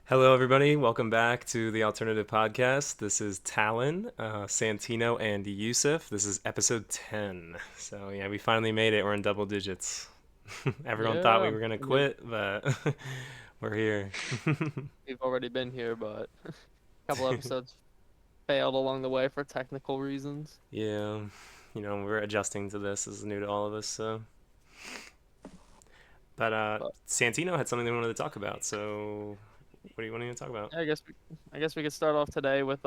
Hello, everybody. Welcome back to the Alternative Podcast. This is Talon, Santino, and Yusuf. This is episode 10. So, yeah, we finally made it. We're in double digits. Everyone thought we Yeah, were going to I mean, quit, but we're here. we've already been here, but a couple episodes failed along the way for technical reasons. Yeah, we're adjusting to this. This is new to all of us. So, but But Santino had something they wanted to talk about. So, what do you want to talk about? yeah, I guess we could start off today with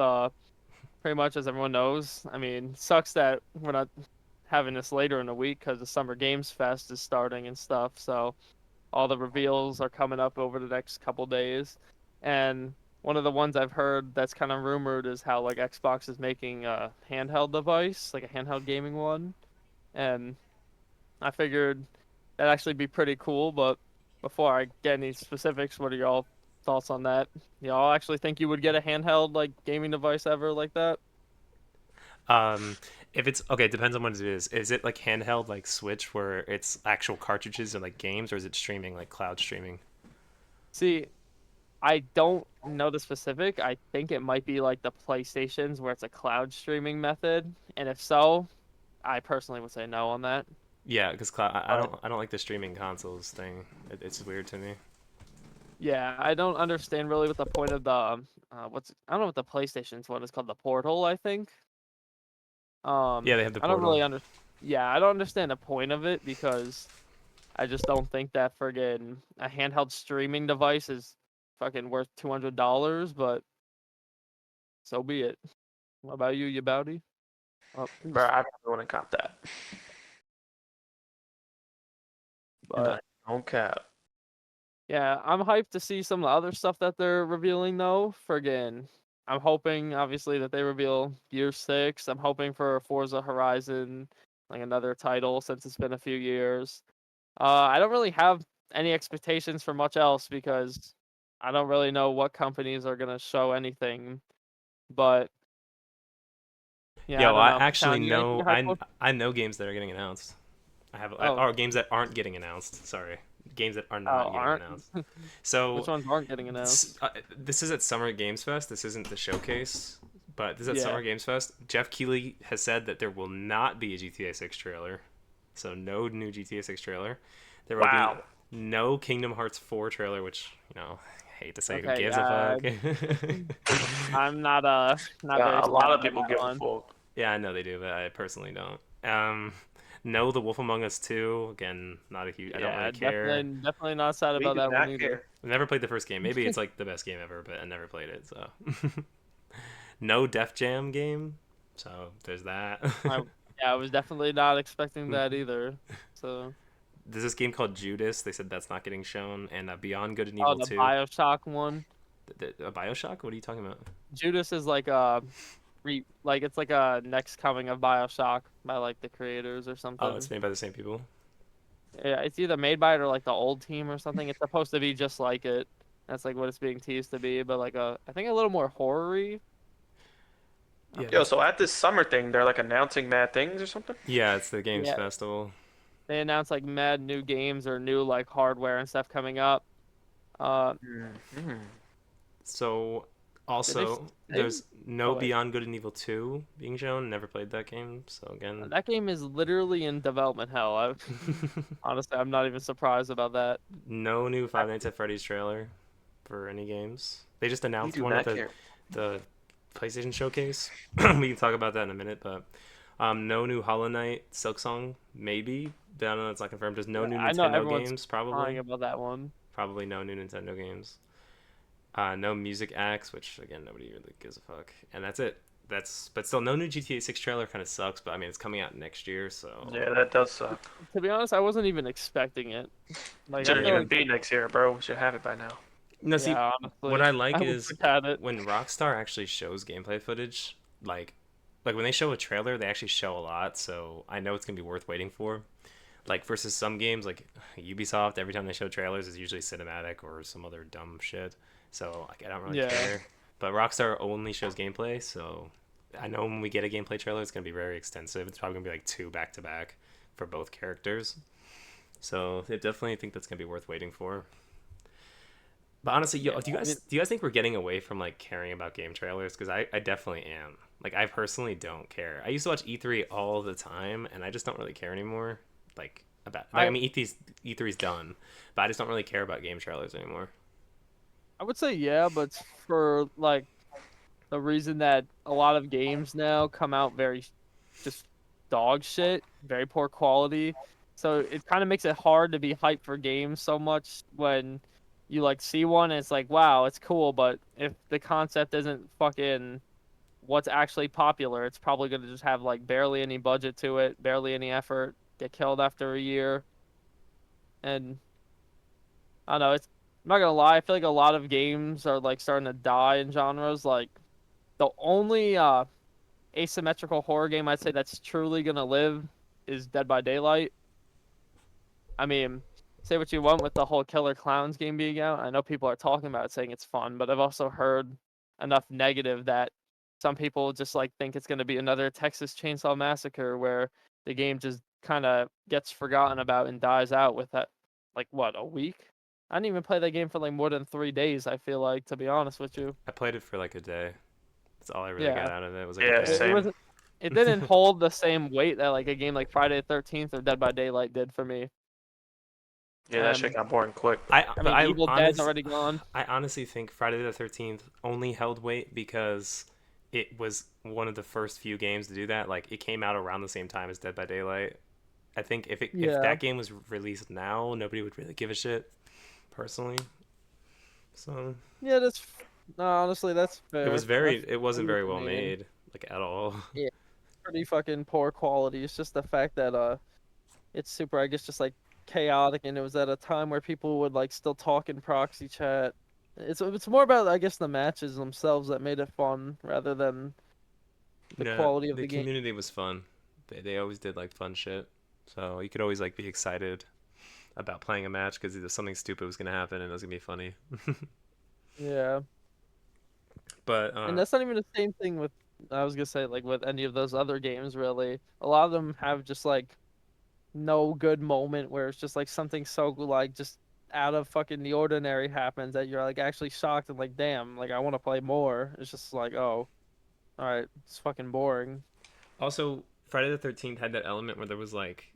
pretty much as everyone knows. I mean, sucks that we're not having this later in the week because the Summer Games Fest is starting and stuff. So all the reveals are coming up over the next couple days, and one of the ones I've heard that's kind of rumored is how like Xbox is making a handheld device, like a handheld gaming one, and I figured that'd actually be pretty cool. But before I get any specifics, what are y'all thoughts on that? Y'all actually think you would get a handheld like gaming device ever like that? Um, if it's okay, it depends on what it is. Is it like handheld, like Switch, where it's actual cartridges and like games, or is it streaming, like cloud streaming? See, I don't know the specific. I think it might be like the PlayStations where it's a cloud streaming method, and if so, I personally would say no on that. Yeah, because cloud. I But don't. I don't like the streaming consoles thing. It's weird to me. yeah, I don't understand really what the point of the what's I don't know what the PlayStation's one is called, the Portal, I think. Yeah, they have the I don't portal. really under Yeah, I don't understand the point of it because I just don't think that friggin' a handheld streaming device is fucking worth $200, but so be it. What about you, Yabowdy? Oh, Bro, I probably wouldn't cop that. And but I don't cap. yeah, I'm hyped to see some of the other stuff that they're revealing though. Friggin', I'm hoping obviously that they reveal Gear 6. I'm hoping for Forza Horizon, like another title since it's been a few years. I don't really have any expectations for much else because I don't really know what companies are gonna show anything. But yeah, I Yo, don't I know. actually Talon, you got anything know. to hype for? I know games that are getting announced. Oh, or games that aren't getting announced. Sorry, games that are oh, not getting aren't announced. which So ones aren't getting announced? this is at Summer Games Fest. This isn't the showcase, but this is at Yeah. Summer Games Fest. Jeff Keighley has said that there will not be a GTA 6 trailer. So no new GTA 6 trailer. There will be Wow. no Kingdom Hearts 4 trailer, which, I hate to say who Okay. gives a fuck. I'm not not very A lot excited of about people that give a one. fuck. Yeah, I know they do, but I personally don't. No, The Wolf Among Us 2. Again, not a huge. I don't really Yeah, care. definitely not excited We about do that one not either. care. I never played the first game. Maybe it's like the best game ever, but I never played it. So no Def Jam game. So there's that. I Yeah, I was definitely not expecting that either. So, There's this game called Judas. They said that's not getting shown, and Beyond Good and oh, Evil the 2. BioShock one. A Bioshock? What are you talking about? Judas is like a like it's like a next coming of BioShock by like the creators or Oh, it's something. made by the same people. Yeah, it's either made by it or like the old team or something. It's supposed to be just like it. That's like what it's being teased to be, but like I think a little more horror-y. Yeah, Yo, that's so at this summer thing, they're like announcing mad things or something? yeah, it's the games Yeah, festival. they announced like mad new games or new like hardware and stuff coming up. Uh, Hmm. So did they also say? there's no Oh wait, Beyond Good and Evil 2 being shown. Never played that game. So again, that game is literally in development hell. Honestly, I'm not even surprised about that. no new I, Five Nights at Freddy's trailer for any games. They just we announced do one at not the care. the PlayStation showcase. We can talk about that in a minute, but no new Hollow Knight Silk Song, maybe. I don't know, it's not confirmed. Just no Yeah, new I know Nintendo everyone's games, probably. crying about that one. Probably no new Nintendo games. No music acts, which again nobody really gives a fuck, and that's it. But still no new GTA 6 trailer. Kind of sucks, but I mean it's coming out next year, so Yeah, that does suck. To be honest, I wasn't even expecting it. Like I Shouldn't feel yeah. even like be next year, bro. We should have it by now. No, see, yeah, what honestly, I I like wish is we had it. when Rockstar actually shows gameplay footage, like when they show a trailer, they actually show a lot, so I know it's gonna be worth waiting for. Like versus some games like Ubisoft, every time they show trailers is usually cinematic or some other dumb shit. So like I don't really Yeah. care. But Rockstar only shows gameplay, so I know when we get a gameplay trailer, it's gonna be very extensive. It's probably gonna be like two back to back for both characters. So I definitely think that's gonna be worth waiting for. But honestly, Yeah, do you I mean, guys think we're getting away from like caring about game trailers? Because I definitely am. Like I personally don't care. I used to watch E3 all the time, and I just don't really care anymore. Like about like I I mean E3's done, but I just don't really care about game trailers anymore. I would say yeah, but it's for like the reason that a lot of games now come out very just dog shit, very poor quality. So it kind of makes it hard to be hyped for games so much when you like see one and it's like, wow, it's cool, but if the concept isn't fucking what's actually popular, it's probably gonna just have like barely any budget to it, barely any effort, get killed after a year, and I don't know, I'm not gonna lie, I feel like a lot of games are like starting to die in genres. Like the only asymmetrical horror game I'd say that's truly gonna live is Dead by Daylight. I mean, say what you want with the whole Killer Clowns game being out. I know people are talking about it, saying it's fun, but I've also heard enough negative that some people just like think it's gonna be another Texas Chainsaw Massacre where the game just kind of gets forgotten about and dies out with that, like what, a week? I didn't even play that game for like more than 3 days, I feel like, to be honest with you. I played it for like a day. That's all I really got Yeah. out of it. Was like a Yeah, day. It same. wasn't. It didn't hold the same weight that like a game like Friday the 13th or Dead by Daylight did for me. Yeah, that shit And got boring quick. I But mean, Evil Dead's already gone. I honestly think Friday the 13th only held weight because it was one of the first few games to do that. Like it came out around the same time as Dead by Daylight. I think if Yeah. that game was released now, nobody would really give a shit personally. So Yeah, no, honestly, that's fair. That's it wasn't I what very you well mean. made like at all. Yeah, pretty fucking poor quality. It's just the fact that it's super, I guess, just like chaotic, and it was at a time where people would like still talk in proxy chat. It's more about, I guess, the matches themselves that made it fun rather than the No, quality of the the game. community was fun. They always did like fun shit. So you could always like be excited about playing a match because either something stupid was gonna happen and it was gonna be funny. Yeah. But And that's not even the same thing with, I was gonna say, like with any of those other games really. A lot of them have just like no good moment where it's just like something so like just out of fucking the ordinary happens that you're like actually shocked and like damn, like I want to play more. It's just like, oh, all right, it's fucking boring. also, Friday the 13th had that element where there was like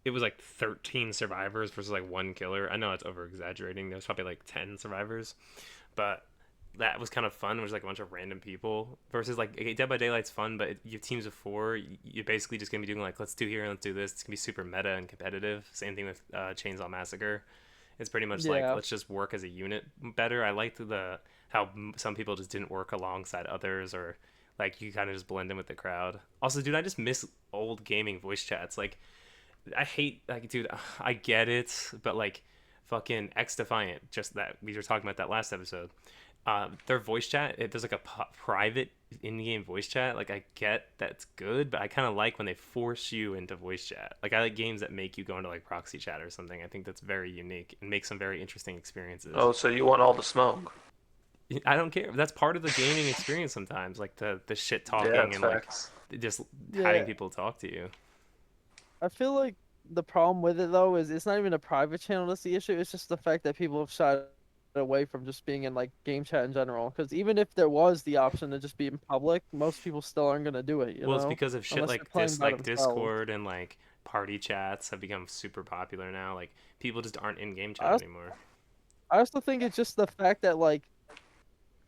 it was like 13 survivors versus like one killer. I know it's over exaggerating. There was probably like 10 survivors, but that was kind of fun. It was like a bunch of random people versus like okay, Dead by Daylight's fun, but your teams of four, you're basically just gonna be doing like let's do here and let's do this. It's gonna be super meta and competitive. Same thing with Chainsaw Massacre. It's pretty much like Yeah. let's just work as a unit better. I liked the how some people just didn't work alongside others or like you kind of just blend in with the crowd. Also, dude, I just miss old gaming voice chats. Like I hate like dude, I get it, but like fucking X Defiant, just that we were talking about that last episode. Their voice chat, there's like a private in-game voice chat. Like I get that's good, but I kind of like when they force you into voice chat. Like I like games that make you go into like proxy chat or something. I think that's very unique and makes some very interesting experiences. Oh, so you want all the smoke? I don't care. That's part of the gaming experience sometimes, like the shit Yeah, talking that's and like facts. just having Yeah. people talk to you. I feel like the problem with it though is it's not even a private channel that's the issue. It's just the fact that people have shied away from just being in like game chat in general. Because even if there was the option to just be in public, most people still aren't gonna do it, Well, it's because of shit unless they're like playing this, by like themselves. Discord and like party chats have become super popular now. Like people just aren't in game I chat also, anymore. I also think it's just the fact that like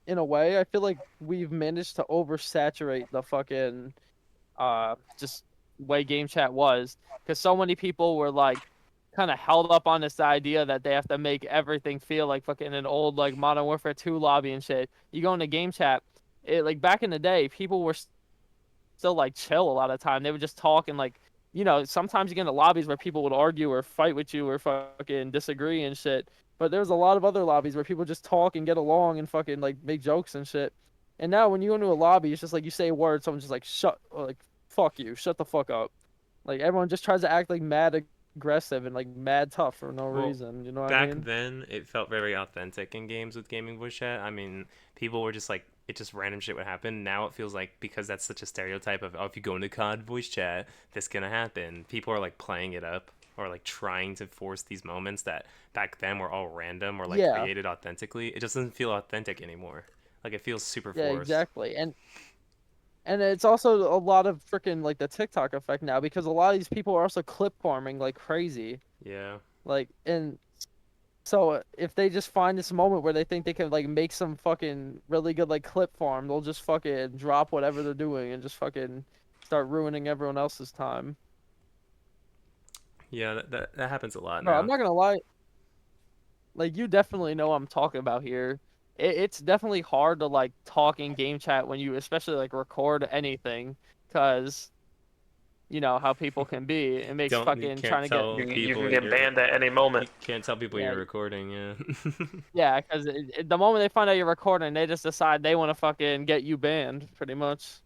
in a way I feel like we've managed to oversaturate the fucking just way game chat was, because so many people were like kind of held up on this idea that they have to make everything feel like fucking an old like Modern Warfare 2 lobby and shit. You go into game chat, it like back in the day, people were still like chill a lot of the time. They would just talk and like, sometimes you get into lobbies where people would argue or fight with you or fucking disagree and shit. But there's a lot of other lobbies where people just talk and get along and fucking like make jokes and shit. And now when you go into a lobby, it's just like you say a word, someone's just like shut, or like fuck you, shut the fuck up. Like everyone just tries to act like mad aggressive and like mad tough for no Well, reason. You know what I back mean? then it felt very authentic in games with gaming voice chat. I mean, people were just like it just random shit would happen. Now it feels like because that's such a stereotype of oh if you go into COD voice chat, this gonna happen. People are like playing it up or like trying to force these moments that back then were all random or like Yeah, created authentically. It just doesn't feel authentic anymore. Like it feels super yeah, forced. exactly. And it's also a lot of freaking like the TikTok effect now because a lot of these people are also clip farming like crazy. Yeah. Like and so if they just find this moment where they think they can like make some fucking really good like clip farm, they'll just fucking drop whatever they're doing and just fucking start ruining everyone else's time. Yeah, that happens a lot Bro, I'm now. not gonna lie, like you definitely know what I'm talking about here. It's definitely hard to like talk in game chat when you especially like record anything, cause you know how people can be. It makes Don't you fucking can't trying to get tell You can people get you're banned at any you moment. can't tell people yeah you're recording, yeah. yeah, cause the moment they find out you're recording, they just decide they want to fucking get you banned, pretty much.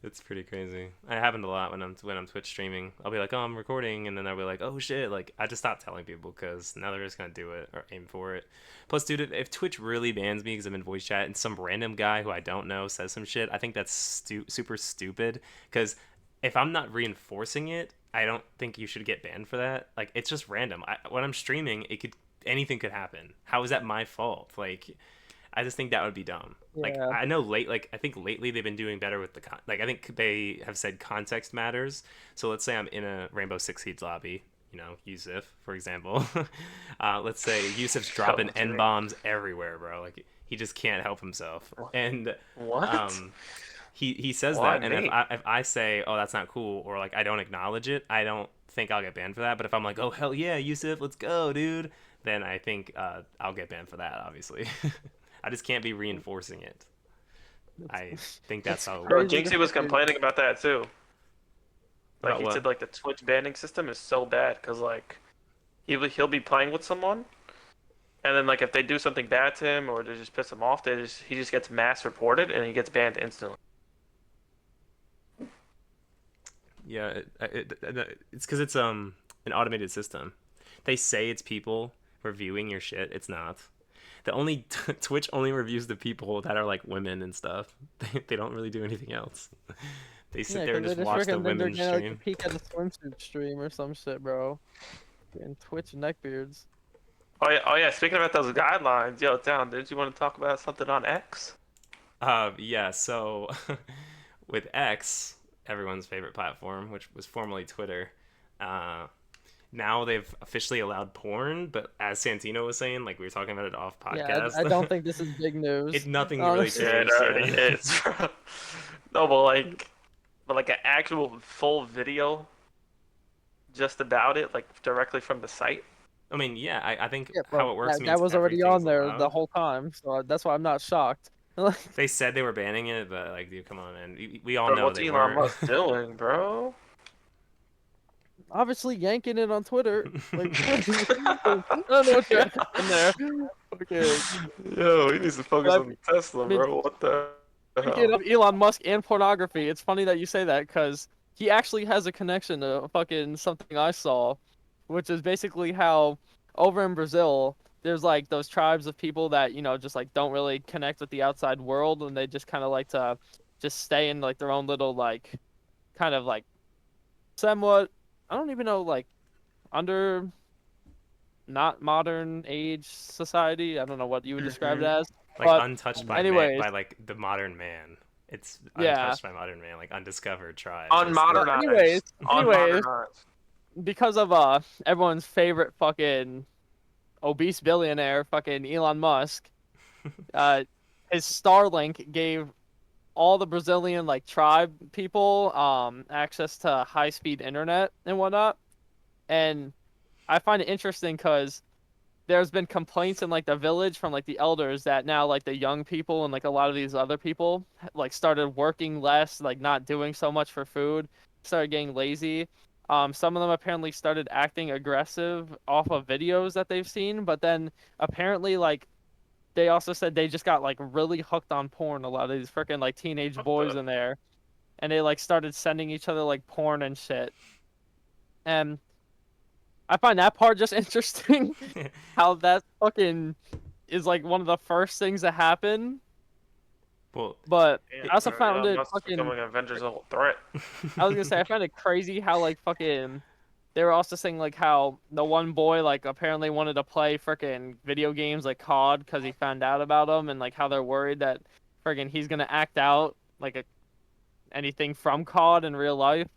It's pretty crazy. It happened a lot when I'm Twitch streaming. I'll be like, "Oh, I'm recording," and then I'll be like, "Oh shit!" Like I just stopped telling people because now they're just gonna do it or aim for it. Plus, dude, if Twitch really bans me because I'm in voice chat and some random guy who I don't know says some shit, I think that's super stupid. Because if I'm not reinforcing it, I don't think you should get banned for that. Like it's just random. When I'm streaming, it could anything could happen. How is that my fault? Like I just think that would be dumb. Like Yeah. I know I think lately they've been doing better with like I think they have said context matters. So let's say I'm in a Rainbow Six Siege lobby, Yusuf, for example. Let's say Yusuf's Oh, dropping N Jimmy. bombs everywhere, bro. Like he just can't help himself. And What? um he says Why that, and if me? I say, "Oh, that's not cool," or like I don't acknowledge it, I don't think I'll get banned for that. But if I'm like, "Oh, hell yeah, Yusuf, let's go, dude," then I think I'll get banned for that, obviously. I just can't be reinforcing it. I think that's It's how it Bro, works. crazy to Jinxie was fucking complaining about that too. Like About he what? said, like the Twitch banning system is so bad because like he'll be playing with someone, and then like if they do something bad to him or they just piss him off, he just gets mass reported and he gets banned instantly. Yeah, it's because it's an automated system. They say it's people reviewing your shit. It's not. The only Twitch only reviews the people that are like women and stuff. They don't really do anything else. They sit yeah, there and because they just just watch the freaking think they're women getting like a stream. peek at a swimsuit stream or some shit, bro. And Twitch neckbeards. Oh yeah. Speaking about those guidelines, yo, down. Did you want to talk about something on X? Yeah. So with X, everyone's favorite platform, which was formerly Twitter, uh, now they've officially allowed porn. But as Santino was saying, like we were talking about it off Yeah, I podcast, don't think this is big news. nothing really Honestly. Yeah, it changed. already Yeah. is. Bro. No, but like an actual full video just about it, like directly from the site. I mean, yeah, I think Yeah, how bro. it works That means was already everything's on there the allowed. whole time, so that's why I'm not shocked. They said they were banning it, but like, dude, come on, man. We all Bro, know what's they Elon weren't. Musk doing, bro? Obviously yanking it on Twitter. Like I don't know what you're in there. Okay. Yo, he needs to focus But on Tesla, I mean, bro. What the speaking hell? of Elon Musk and pornography, it's funny that you say that because he actually has a connection to fucking something I saw, which is basically how over in Brazil, there's like those tribes of people that, just like don't really connect with the outside world and they just kind of like to just stay in like their own little like kind of like somewhat, I don't even know, like under not modern age society. I don't know what you would describe it Hmm. as. Like But untouched by anyways, like the modern man. It's yeah. untouched by modern man, like undiscovered tribe, basically. But anyways, Unmodernized. anyways, Unmodernized. because of everyone's favorite fucking obese billionaire, fucking Elon Musk, uh, his Starlink gave all the Brazilian like tribe people access to high speed internet and whatnot. And I find it interesting because there's been complaints in like the village from like the elders that now like the young people and like a lot of these other people like started working less, like not doing so much for food, started getting lazy. Some of them apparently started acting aggressive off of videos that they've seen, but then apparently like they also said they just got like really hooked on porn. A lot of these freaking like teenage What boys the? in there, and they like started sending each other like porn and shit. And I find that part just interesting. How that fucking is like one of the first things that happen. Well, But Damn, I also bro, found Elon it Musk's fucking. becoming Avengers a whole threat. I was gonna say I found it crazy how like fucking. They were also saying like how the one boy like apparently wanted to play freaking video games like COD because he found out about them and like how they're worried that freaking he's gonna act out like anything from COD in real life.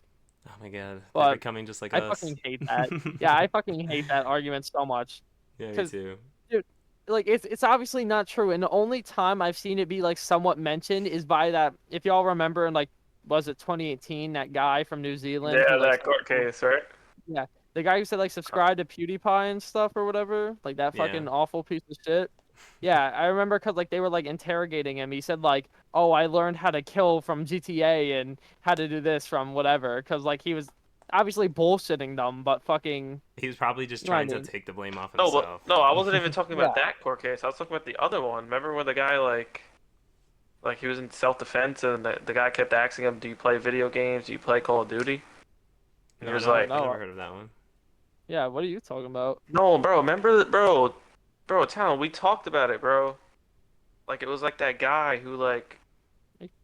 oh my god, they're But becoming just like I us. fucking hate that. Yeah, I fucking hate that argument so much. Yeah, me Cause too. dude, like it's obviously not true, and the only time I've seen it be like somewhat mentioned is by that if y'all remember in like was it 2018 that guy from New Zealand who Yeah, like that court case, right? yeah the guy who said like subscribe to PewDiePie and stuff or whatever like that Yeah. fucking awful piece of shit. Yeah, I remember because like they were like interrogating him. He said like, "Oh, I learned how to kill from GTA and how to do this from whatever." Because like he was obviously bullshitting them, but fucking, He was probably just you know what I trying to mean? take the blame off No, but himself. no, I wasn't even talking Yeah. about that court case. I was talking about the other one. Remember when the guy like he was in self-defense and the guy kept asking him, "Do you play video games? Do you play Call of Duty?" And he No, was I don't like, I never know. heard of that one. Yeah, what are you talking about? "No, bro, remember that, bro, Town, we talked about it, bro. Like it was like that guy who like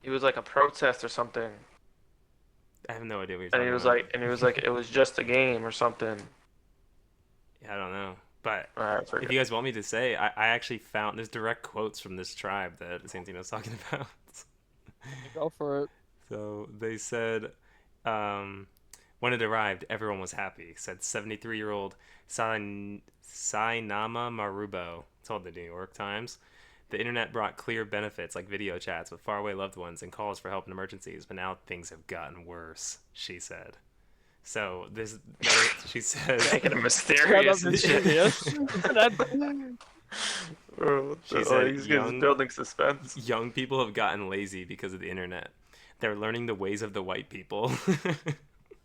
he was like a protest or something, I have no idea what you're and he talking was about. like, it was just a game or something." Yeah, I don't know. But Alright, if forget. you guys want me to say, I actually found there's direct quotes from this tribe that Santino was talking about. Go for it. So they said, um, when it arrived, everyone was happy, said 73-year-old Sainama Marubo, told the New York Times. The internet brought clear benefits like video chats with faraway loved ones and calls for help in emergencies, but now things have gotten worse, she said. So this, she says, Making it Shut up, mysterious and shit. mysterious. That- Bro, she oh, said, he's building suspense. young people have gotten lazy because of the internet. They're learning the ways of the white people.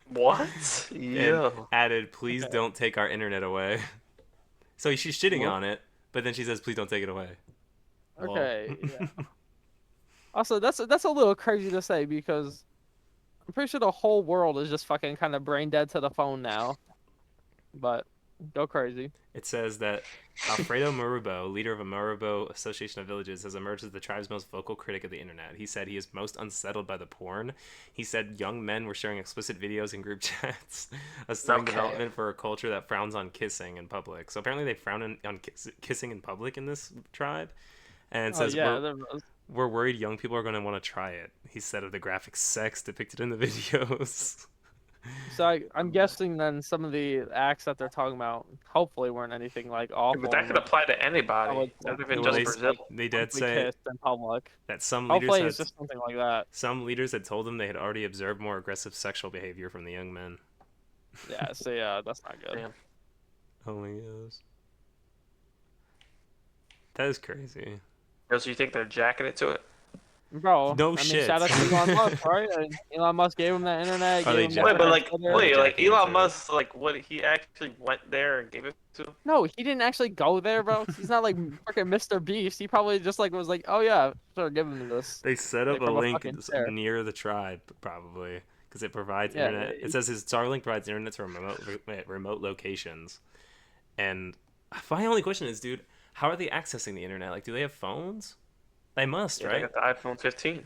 What? And Yo. added, please okay. don't take our internet away. So she's shitting What? on it, but then she says, please don't take it away. Lol. Okay. Yeah. Also, that's a little crazy to say because I'm pretty sure the whole world is just fucking kind of brain dead to the phone now. But go crazy. It says that Alfredo Marubo, leader of a Marubo Association of Villages, has emerged as the tribe's most vocal critic of the internet. He said he is most unsettled by the porn. He said young men were sharing explicit videos in group chats, a stunning Okay. development for a culture that frowns on kissing in public. So apparently they frown on kissing in public in this tribe. And it Oh says, yeah, there was. we're worried young people are going to want to try it, he said of the graphic sex depicted in the videos. So I'm guessing then some of the acts that they're talking about hopefully weren't anything like Yeah, but awful that and could would apply to I anybody, would not even Well, just do Brazil. like they did publicly say kissed in public. that Hopefully it's just something like that. some leaders had told them they had already observed more aggressive sexual behavior from the young men. Yeah, so yeah, that's not good. Damn. Oh my gosh. That is crazy. So you think they're jacking it to it? Bro, No I mean, shit. shout out to Elon Musk, right? And Elon Musk gave him the internet, Are gave they him the Wait, but freaking like, Are they Twitter. wait, like jacking Elon into it? Musk, like, what he actually went there and gave it to him? No, he didn't actually go there, bro. He's not like freaking Mr. Beast. He probably just like was like, oh yeah, sure, give him this, They set up like a from a link fucking chair. near the tribe, probably, because it provides Yeah, internet. It says his Starlink provides internet to remote locations. And my only question is, dude, how are they accessing the internet? Like, do they have phones? They must, Yeah, they right? got the iPhone 15.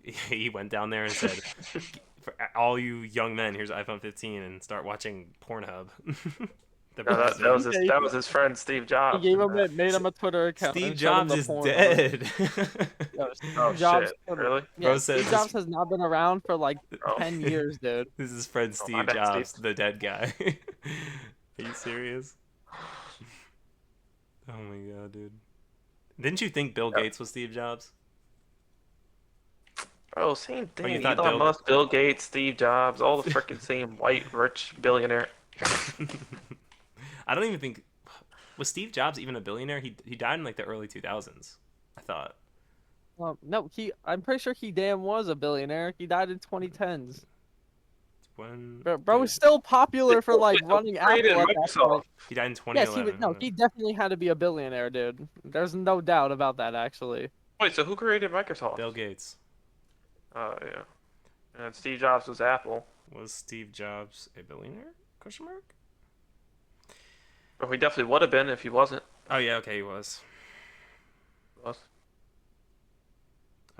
He went down there and said, "For all you young men, here's iPhone 15, and start watching Pornhub." The No, president. that was his friend Steve he Jobs gave doing him that. it, made him a Twitter account, Steve and showed him Jobs the is porn of it. dead. Yo, Oh Steve Jobs, shit, really? yeah, Bro says Steve Jobs has not been around for like Oh, 10 years, dude. this is his friend oh my Steve bad, Steve. Jobs, the dead guy. Are you serious? Oh my god, dude. Didn't you think Bill Yep. Gates was Steve Jobs? Bro, same Or you thing. thought Elon Bill? Musk, Bill Gates, Steve Jobs, all the freaking same white rich billionaire. I don't even think was Steve Jobs even a billionaire? He died in like the early 2000s. I thought. No, I'm pretty sure he damn was a billionaire. He died in 2010s. When Bro was still popular for like Who running created Apple at that Microsoft? point. he died in Yes, he was. 2011. No, he definitely had to be a billionaire, dude. There's no doubt about that, actually. Wait, so who created Microsoft? Bill Gates. Oh yeah, and Steve Jobs was Apple. Was Steve Jobs a billionaire? Question mark. But he definitely would have been if he wasn't. Oh yeah, okay, he was. Was.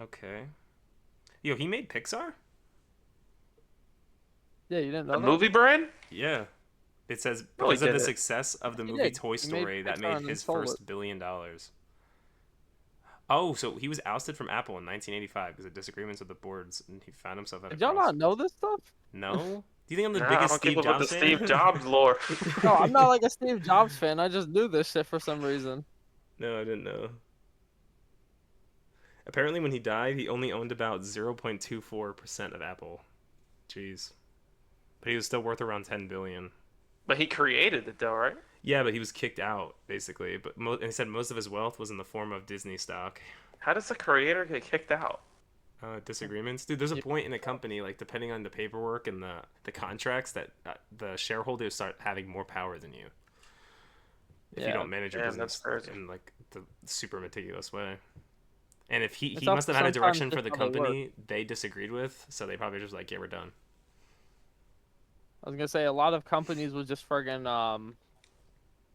Okay. Yo, he made Pixar? Yeah, you didn't The know that? movie brand? Yeah. It says No, he because of the didn't. success of the He movie did. Toy He made Story that Pixar made and then his sold it. first $1 billion. Oh, so he was ousted from Apple in 1985 because of disagreements with the boards, and he found himself at a Did y'all not crossroads. know this stuff? No? Do you think I'm the Nah, I biggest don't keep Steve up with the Jobs Steve fan? Jobs lore. No, I'm not like a Steve Jobs fan. I just knew this shit for some reason. No, I didn't know. Apparently, when he died, he only owned about 0.24% of Apple. Jeez. But he was still worth around 10 billion. But he created it though, right? Yeah, but he was kicked out basically. But and he said most of his wealth was in the form of Disney stock. How does the creator get kicked out? Disagreements, dude. There's a Yeah, point in a company, like depending on the paperwork and the contracts, that the shareholders start having more power than you if you yeah. don't manage your Damn, that's business crazy. in like the super meticulous way. And if It's he must also have had a sometimes direction for just the how they work. company they disagreed with, so they probably just like, yeah, we're done. I was gonna say a lot of companies would just friggin' not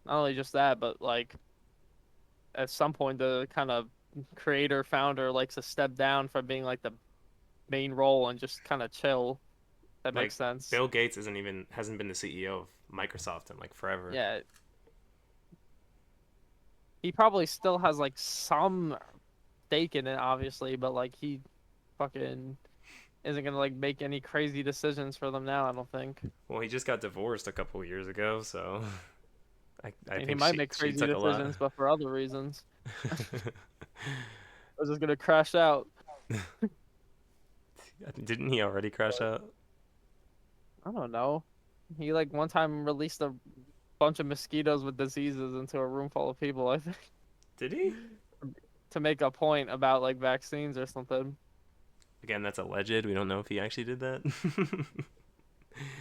only just that, but like at some point the kind of creator founder likes to step down from being like the main role and just kind of chill. That Like makes sense. Bill Gates hasn't been the CEO of Microsoft in like forever. Yeah, he probably still has like some stake in it, obviously, but like he fucking isn't gonna like make any crazy decisions for them now. I don't think. Well, he just got divorced a couple years ago, so I And he think might make she crazy took a lot. decisions, but for other reasons. I was just gonna crash out. Didn't he already crash out? I don't know. He like one time released a bunch of mosquitoes with diseases into a room full of people, I think, Did he? to make a point about like vaccines or something. Again, that's alleged. We don't know if he actually did that.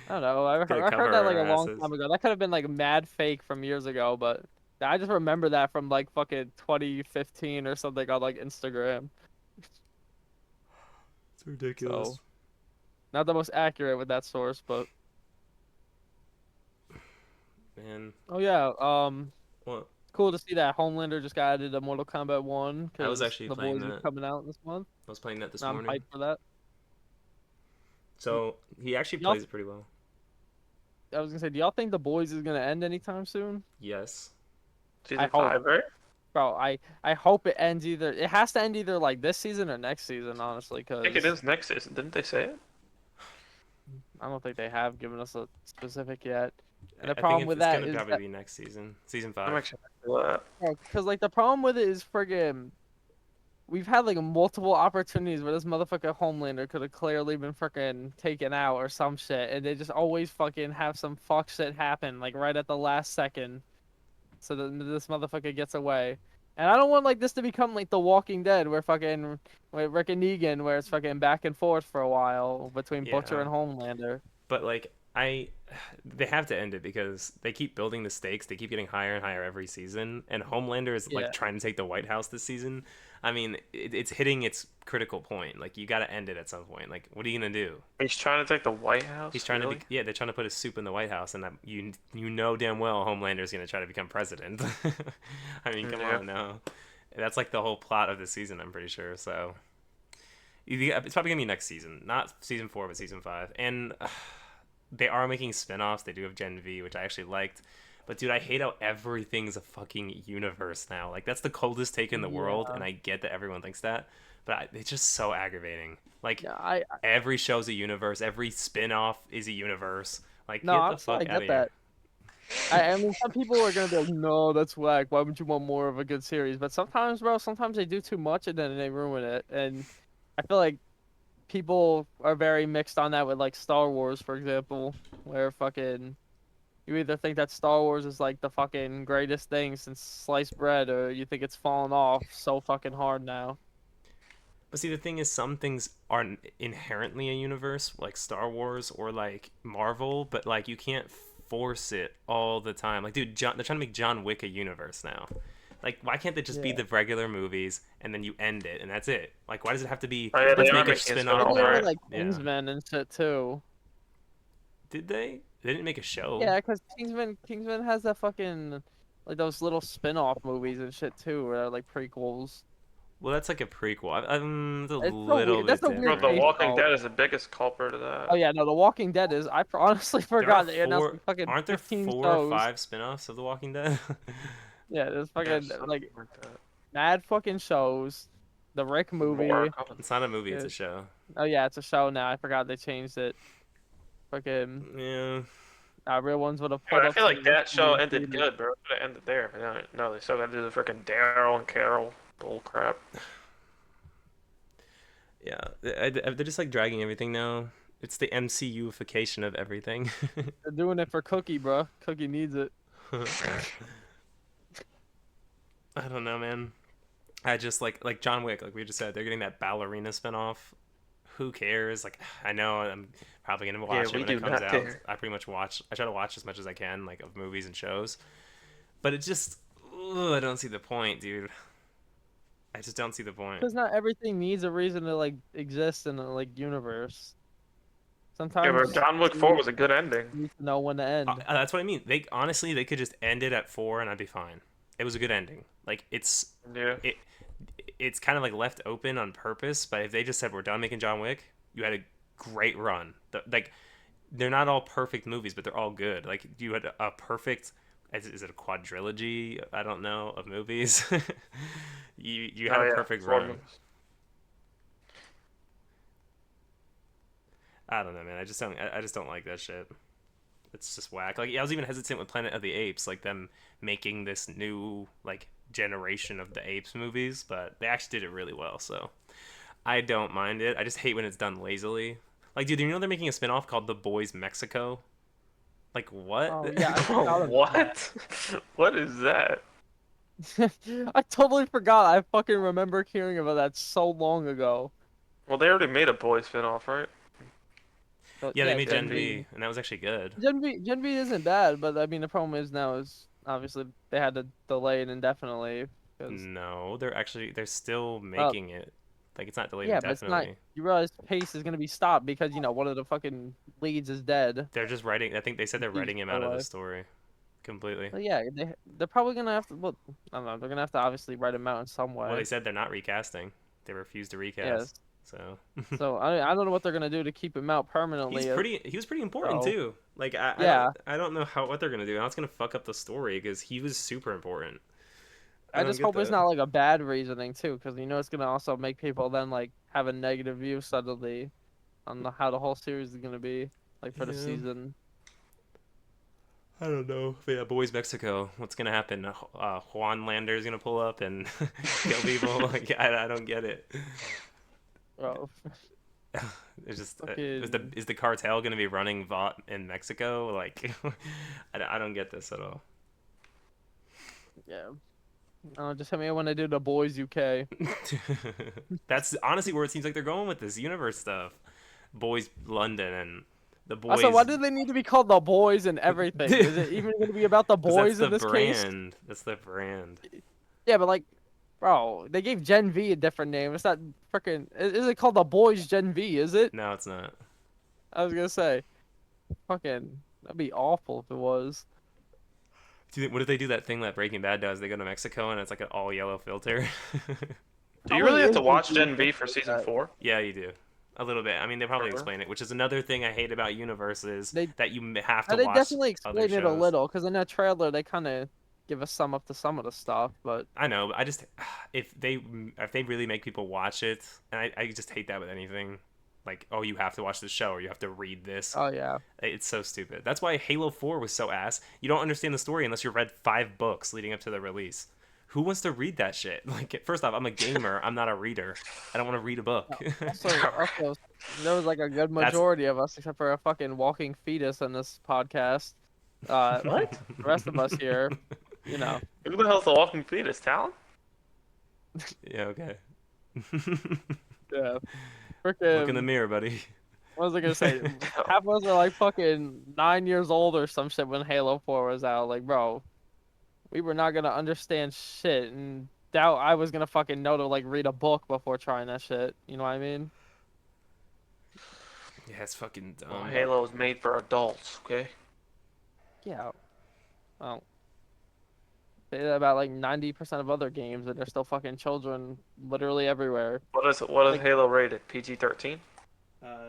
I don't know. Gonna I heard cover that like our a long asses. time ago. That could have been like mad fake from years ago, but I just remember that from like fucking 2015 or something on like Instagram. It's ridiculous. So not the most accurate with that source, but Man, oh yeah, well, cool to see that Homelander just got added to Mortal Kombat 1 I was because actually the playing boys is that. coming out this month. I was playing that this I'm morning. hyped for that. Y- So he actually Y'all, plays it pretty well. I was gonna say, do y'all think the boys is gonna end anytime soon? Yes. I Season hope, 5, right? bro. I hope it ends either. It has to end either like this season or next season, honestly, I think it because is next season. Didn't they say it? I don't think they have given us a specific yet. And the I think problem with it's that gonna is probably that, be next season, season I'm 5. actually glad. because like the problem with it is friggin' we've had like multiple opportunities where this motherfucker Homelander could have clearly been freaking taken out or some shit, and they just always fucking have some fuck shit happen like right at the last second, so that this motherfucker gets away. And I don't want like this to become like The Walking Dead, where fucking with Rick and Negan, where it's fucking back and forth for a while between Butcher Yeah. and Homelander. But like they have to end it because they keep building the stakes. They keep getting higher and higher every season, and Homelander is like Yeah. trying to take the White House this season. I mean, it's hitting its critical point. Like you got to end it at some point. Like what are you gonna do? He's trying to take the White He's House, trying to be really? yeah. They're trying to put his soup in the White House, and you know damn well Homelander's gonna try to become president. I mean, come Yeah. on now. That's like the whole plot of the season. I'm pretty sure. So it's probably gonna be next season, not season 4, but season 5. And they are making spin-offs. They do have Gen V, which I actually liked. But dude, I hate how everything's a fucking universe now. Like that's the coldest take in the world, Yeah. and I get that everyone thinks that, but it's just so aggravating. Like Yeah. every show's a universe, every spin-off is a universe. Like No, get the honestly, I fuck out get of here. that. I mean, some people are gonna be like, "No, that's whack. Why would you want more of a good series?" But sometimes, bro, sometimes they do too much and then they ruin it. And I feel like people are very mixed on that with like Star Wars, for example, where fucking you either think that Star Wars is like the fucking greatest thing since sliced bread, or you think it's fallen off so fucking hard now. But see, the thing is, some things aren't inherently a universe, like Star Wars or like Marvel, but like you can't force it all the time. Like, dude, they're trying to make John Wick a universe now. Like, why can't they just be Yeah. the regular movies and then you end it and that's it? Like, why does it have to be? Oh yeah, they Let's are make a making a They spin-off spin-off, did it with now. right? like Yeah. Kingsman and shit too. Did they? They didn't make a show. Yeah, because Kingsman has that fucking like those little spin-off movies and shit too, where they're like prequels. Well, that's like a prequel. It's a It's so little weird. That's bit a Bro, weird The different. case Walking though. Dead is the biggest culprit of Oh that. yeah, no, The Walking Dead is. Honestly There are forgot they announced like fucking aren't there 15 4 or shows. 5 spin-offs of The Walking Dead? Yeah, there's Yeah, fucking something like like that. mad fucking shows. The Rick More are movie. coming. It's not a movie, it's Yeah. a show. Oh yeah, it's a show now. I forgot they changed it. Fucking Yeah. real ones would have Dude, pulled I up feel to like this that movie show in ended theaters. good, bro. It could have ended there. But no, they still got to do the freaking Daryl and Carol bull crap. Yeah. They're just like dragging everything now. It's the MCUification of everything. They're doing it for Cookie, bro. Cookie needs it. I don't know, man. I just like John Wick, like we just said, they're getting that ballerina spinoff. Who cares? Like I know I'm probably gonna Yeah, watch it we when it do comes not out. care. I pretty much watch. I try to watch as much as I can, like of movies and shows. But it just, I don't see the point, dude. I just don't see the point. Because not everything needs a reason to like exist in a like universe. Yeah, bro. Sometimes John Wick 4 was a good ending. you need to know when to end. That's what I mean. They honestly, they could just end it at 4 and I'd be fine. It was a good ending. Like Yeah. it, it's kind of like left open on purpose. But if they just said we're done making John Wick, you had a great run. Like they're not all perfect movies, but they're all good. Like you had a perfect. Is it a quadrilogy? I don't know of movies. You had Oh a yeah. perfect Four run. movies. I don't know, man. I just don't like that shit. It's just whack. Like I was even hesitant with Planet of the Apes, like them making this new like generation of the Apes movies, but they actually did it really well. So I don't mind it. I just hate when it's done lazily. Like, dude, you know they're making a spinoff called The Boys Mexico? Like what? Oh yeah, I Bro, forgot about that. what? What is that? I totally forgot. I fucking remember hearing about that so long ago. Well, they already made a boy spin-off, right? But Yeah, they yeah, made Gen Gen V. V, and that was actually good. Gen V isn't bad, but I mean the problem is now is obviously they had to delay it indefinitely because No, they're still well making it. Like it's not delayed yeah, but it's not. indefinitely. You realize pace is gonna be stopped because one of the fucking leads is dead. They're just writing. I think they said they're Keeps writing him out of the away. story completely. But yeah, they're probably gonna have to. Well, I don't know. They're gonna have to obviously write him out in some Well, way. they said they're not recasting. They refuse to Yes. recast. So So I don't know what they're gonna do to keep him out permanently. he was pretty important So too. Like yeah, I don't know what they're gonna do. How it's gonna fuck up the story because he was super important. I I don't just get hope it's that. not like a bad reasoning too, because it's gonna also make people then like have a negative view suddenly on how the whole series is gonna be like for the Yeah, season. I don't know. But yeah, Boys Mexico. What's gonna happen? Juan Lander is gonna pull up and kill people. Like I don't get it. Bro, It's just fucking is the cartel gonna be running Vought in Mexico? Like I don't get this at all. yeah. Just hit me when they do the Boys UK. That's honestly where it seems like they're going with this universe stuff. Boys London and the Also, why boys. do they need to be called the Boys and everything? Is it even gonna be about the Because that's boys the in this case? brand. That's the brand. Yeah, but like, bro, they gave Gen V a different name. It's not freaking. Is it called the Boys Gen V? Is it? No, it's not. I was gonna say, fucking, that'd be awful if it was. What if they do that thing that Breaking Bad does? They go to Mexico and it's like an all yellow filter. Do you Probably really have is to gonna watch be Gen V for something like season that. 4? Yeah, you do. A little bit. I mean, they probably Really? explain it, which is another thing I hate about universes They that you have to they watch definitely other explained it a shows. little, because in that trailer they kind of give us sum up to some of the stuff, but I know, but I just if they really make people watch it, and I just hate that with anything. Like, oh, you have to watch the show or you have to read this. oh yeah, It's so stupid. That's why Halo 4 was so ass. You don't understand the story unless you read 5 books leading up to the release. Who wants to read that shit? Like, first off, I'm a gamer. I'm not a reader. I don't want to read a book. also there was like a good That's majority of us, except for a fucking walking fetus in this podcast. Uh, What? the rest of us here, you know, Who the hell's the Walking Fetus? Talon? yeah, okay. yeah, Look in the freaking. mirror, buddy. What was I gonna say? Half of us are like fucking 9 years old or some shit when Halo 4 was out. Like, bro, we were not gonna understand shit, and doubt I was gonna fucking know to like read a book before trying that shit. You know what I mean? Yeah, it's fucking Well, dumb. Halo is made for adults, okay? Yeah. Well, say that about like 90% of other games, and they're still fucking children literally everywhere. What is Like, Halo rated? PG-13?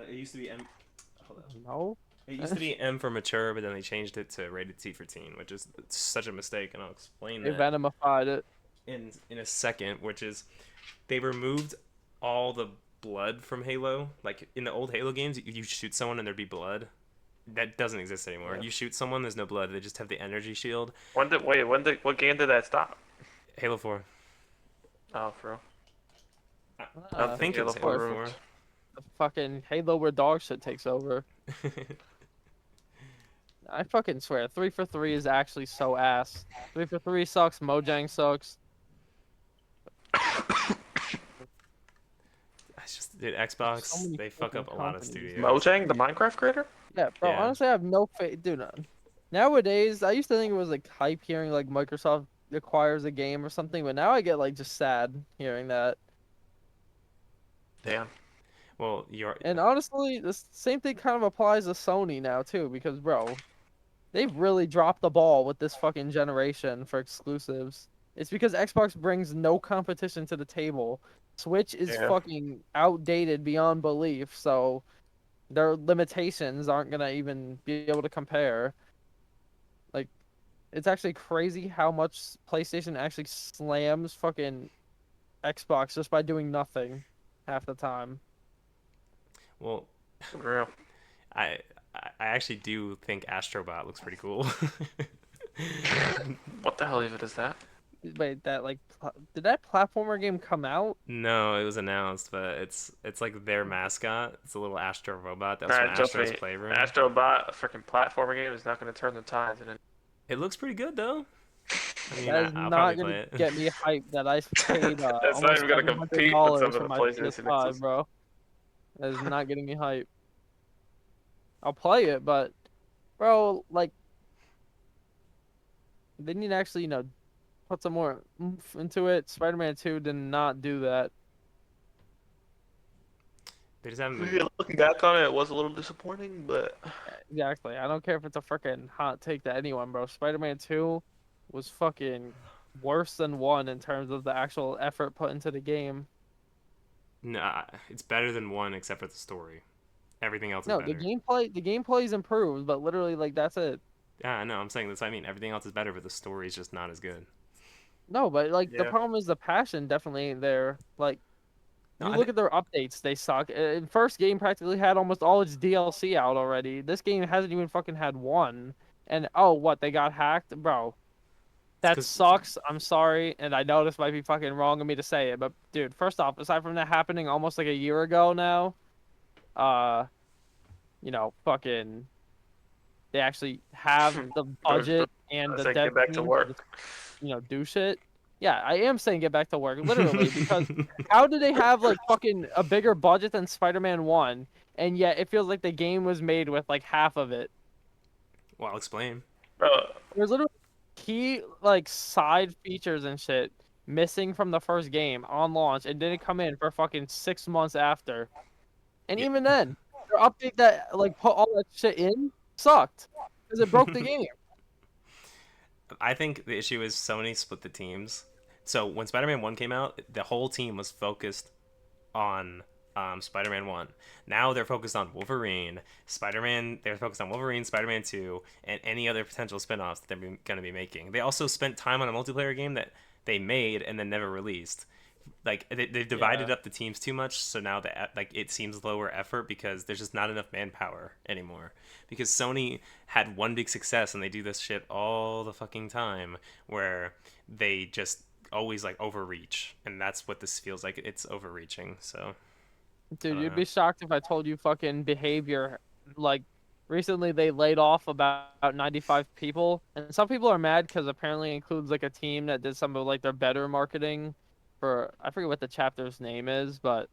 It used to be M. Hold on. no. It used to be M for mature, but then they changed it to rated T for teen, which is such a mistake, and I'll explain They that venomified it. in a second. Which is they removed all the blood from Halo. Like in the old Halo games, you shoot someone and there'd be blood. That doesn't exist anymore. Yeah. You shoot someone, there's no blood. They just have the energy shield. What game did that stop? Halo 4. Oh, for real. I, I I don't Uh, think think it Halo was 4 Halo ruined. 4. the fucking Halo where dog shit takes over. I fucking swear, 3 for 3 is actually so ass. 3 for 3 sucks. Mojang sucks. It's just dude, So Xbox. many They fuck fucking up a lot of companies. studios. Mojang, the Minecraft creator? Yeah, bro. Yeah. Honestly, I have no faith, dude. Nowadays, I used to think it was like hype hearing like Microsoft acquires a game or something, but now I get like just sad hearing that. Damn. Well, you're. And honestly, the same thing kind of applies to Sony now too, because bro, they've really dropped the ball with this fucking generation for exclusives. It's because Xbox brings no competition to the table. Switch is Yeah. fucking outdated beyond belief, so their limitations aren't gonna even be able to compare. Like, it's actually crazy how much PlayStation actually slams fucking Xbox just by doing nothing half the time. Well, For real. I I actually do think Astrobot looks pretty cool. What the hell even is that? Wait, that like, did that platformer game come out? No, it was announced, but it's like their mascot. It's a little Astro robot that was from Alright, trust Astro's me. Playroom. Astrobot, a freaking platformer game, is not going to turn the tides. And It looks pretty good though. I mean, That is I'll not probably gonna play it. get me hyped that I paid it's not almost even going to seven hundred compete with some dollars of for the my PlayStation PS5, exclusives. bro. That is not getting me hyped. I'll play it, but bro, like they need to actually, put some more oomph into it. Spider-Man 2 did not do that. They just haven't been. Yeah, looking back on it, it was a little disappointing, but Exactly. I don't care if it's a freaking hot take to anyone, bro. Spider-Man 2 was fucking worse than 1 in terms of the actual effort put into the game. Nah, it's better than one except for the story. Everything else is No, the better. gameplay is improved, but literally like that's it. Yeah, I know. I'm saying that's what I mean. Everything else is better, but the story is just not as good. No, but like the yeah. problem is the passion definitely ain't there. Like No, you I look think at their updates, they suck. First game practically had almost all its DLC out already. This game hasn't even fucking had one. And oh, what, they got hacked? Bro, it's that because sucks. I'm sorry, and I know this might be fucking wrong of me to say it, but dude, first off, aside from that happening almost like a year ago now, uh, fucking they actually have the budget and I the say dev get back to team to just, work. do shit. Yeah, I am saying get back to work, literally, because how do they have like fucking a bigger budget than Spider-Man 1, and yet it feels like the game was made with like half of it? well, I'll explain. Bro, There's literally key like side features and shit missing from the first game on launch and didn't come in for fucking 6 months after. And Yeah, even then, their update that like put all that shit in sucked because it broke the game. I think the issue is Sony split the teams. So when Spider-Man 1 came out, the whole team was focused on Spider-Man 1. Now they're focused on Wolverine, Spider-Man, they're focused on Wolverine, Spider-Man 2, and any other potential spin-offs that they're going to be making. They also spent time on a multiplayer game that they made and then never released. Like they've divided Yeah. up the teams too much, so now that like it seems lower effort because there's just not enough manpower anymore. Because Sony had one big success and they do this shit all the fucking time where they just always like overreach, and that's what this feels like. It's overreaching. So I Dude, don't you'd know. be shocked if I told you fucking behavior. Like, recently they laid off about 95 people, and some people are mad because apparently it includes like a team that did some of like their better marketing for I forget what the chapter's name is, but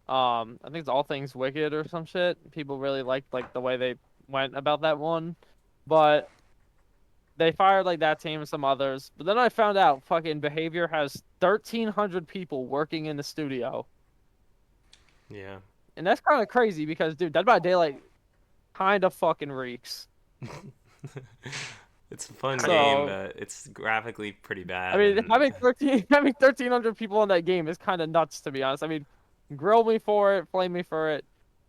I think it's All Things Wicked or some shit. People really liked like the way they went about that one, but they fired like that team and some others. But then I found out fucking behavior has 1,300 people working in the studio. Yeah. And that's kind of crazy because, dude, Dead by Daylight kind of fucking reeks. It's a fun game, So but it's graphically pretty I bad. mean, And having 1,300 people in that game is kind of nuts, to be honest. I mean, grill me for it, flame me for it,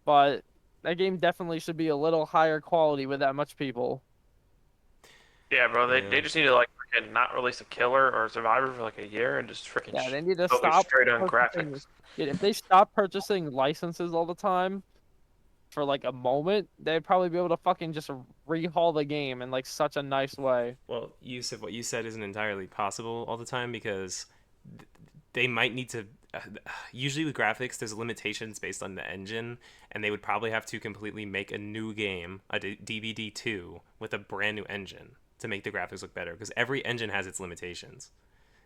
but that game definitely should be a little higher quality with that much people. Yeah, bro. yeah, They just need to like freaking not release a killer or a survivor for like a year and just freaking Yeah, they need to focus stop straight on purchasing. graphics. Yeah, if they stop purchasing licenses all the time for like a moment, they'd probably be able to fucking just rehaul the game in like such a nice way. well, Yusuf, what you said isn't entirely possible all the time because they might need to. Usually with graphics, there's limitations based on the engine, and they would probably have to completely make a new game, a DVD 2, with a brand new engine to make the graphics look better. Because every engine has its limitations,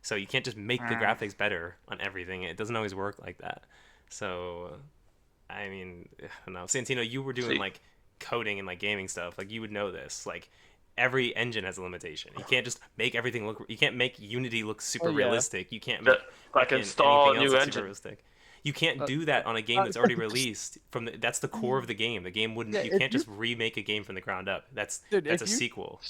so you can't just make the Mm. graphics better on everything. It doesn't always work like that. So, I mean, I don't know, Santino, you were doing See, like coding and like gaming stuff. Like you would know this. Like every engine has a limitation. You can't just make everything look. You can't make Unity look Oh super yeah. realistic. You can't the, make like fucking install anything a else new look super engine. realistic. You can't Uh, do that on a game uh, that's already released. That's the core of the game. The game wouldn't. yeah, You if can't you just remake a game from the ground up. dude, That's if a you sequel.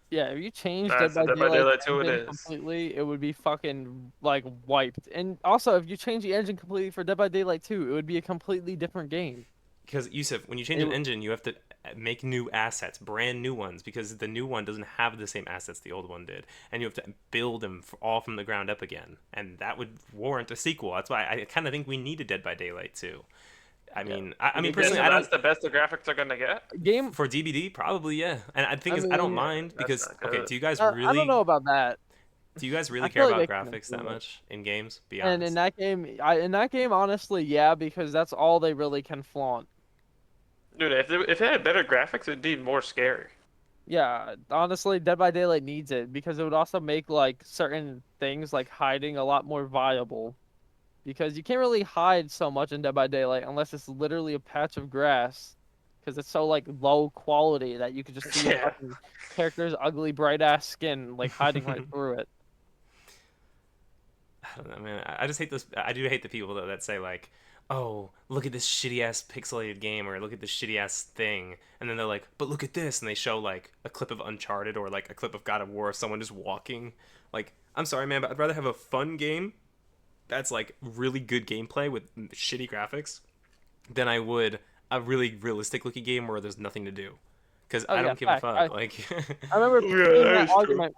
yeah, if you change Dead That's the by Dead by Daylight Daylight 2 it engine is. completely, it would be fucking like wiped. And also, if you change the engine completely for Dead by Daylight 2, it would be a completely different game. Because Yusuf, when you change It an would, engine, you have to make new assets, brand new ones, because the new one doesn't have the same assets the old one did, and you have to build them all from the ground up again, and that would warrant a sequel. That's why I kind of think we need a Dead by Daylight too. I yeah. mean, I You mean need Yeah, personally, so I Dead don't that's the best the graphics are gonna get. game. for DBD probably yeah, and I I think is I don't mean, Yeah, mind that's because not okay, good. I don't know about that. do you guys I really care feel like about they can graphics that improve it. much in games? Be And honest. in that game, honestly, yeah, because that's all they really can flaunt. Dude, if they had better graphics, it'd be more scary. Yeah, honestly, Dead by Daylight needs it because it would also make like certain things like hiding a lot more viable. Because you can't really hide so much in Dead by Daylight unless it's literally a patch of grass, because it's so like low quality that you could just see a Yeah. fucking character's ugly bright ass skin like hiding right through it. I don't know, man. I just hate those. I do hate the people though that say like, "Oh, look at this shitty ass pixelated game," or "Look at this shitty ass thing," and then they're like, "But look at this," and they show like a clip of Uncharted or like a clip of God of War of someone just walking. Like, I'm sorry, man, but I'd rather have a fun game that's like really good gameplay with shitty graphics than I would a really realistic looking game where there's nothing to do. Because Oh I yeah, don't give a fact. fuck. Like, I remember Yeah, seeing that that is true. argument.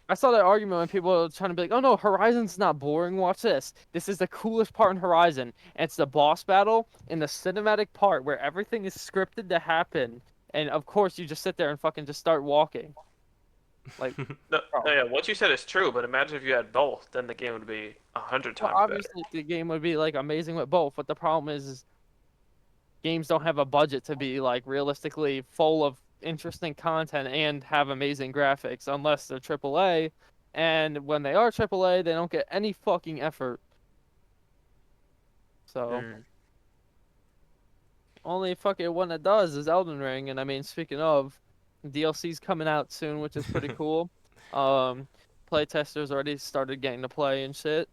I saw that argument when people were trying to be like, "Oh no, Horizon's not boring. Watch this. This is the coolest part in Horizon. And it's the boss battle in the cinematic part where everything is scripted to happen, and of course you just sit there and fucking just start walking." Like, No, no, bro. yeah, what you said is true, but imagine if you had both, then the game would be 100 Well, times better. obviously the game would be like amazing with both, but the problem is games don't have a budget to be like realistically full of interesting content and have amazing graphics unless they're AAA. And when they are AAA, they don't get any fucking effort. So Mm. only fucking one that does is Elden Ring. And I mean, speaking of, DLC's coming out soon, which is pretty cool. Um, Playtesters already started getting to play and shit.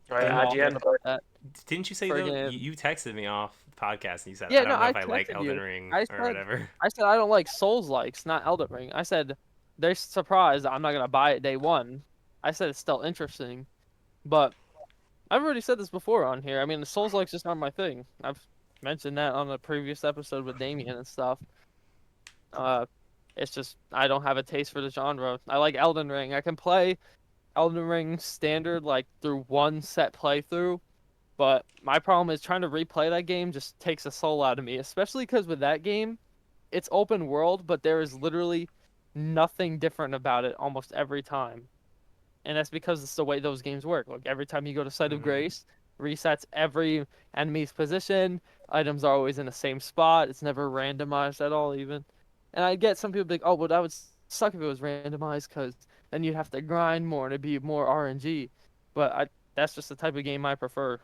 Right, I'm didn't all good IGN. about that. didn't you say though? Friggin' You texted me off the podcast and you said I yeah, no, don't know I if I like texted Elden you. Ring I or said whatever. I said I don't like Souls likes, not Elden Ring. I said they're surprised that I'm not gonna buy it day one. I said it's still interesting, but I've already said this before on here. I mean, the Souls likes just not my thing. I've mentioned that on a previous episode with Damien and stuff. Uh, it's just I don't have a taste for the genre. I like Elden Ring. I can play Elden Ring standard like through one set playthrough, but my problem is trying to replay that game just takes the soul out of me, especially because with that game it's open world, but there is literally nothing different about it almost every time. And that's because it's the way those games work. Like every time you go to Site of Mm. Grace, resets every enemy's position. Items are always in the same spot. It's never randomized at all, even. And I get some people be like, "Oh, well, that would suck if it was randomized, because then you'd have to grind more and it'd be more RNG." But that's just the type of game I prefer.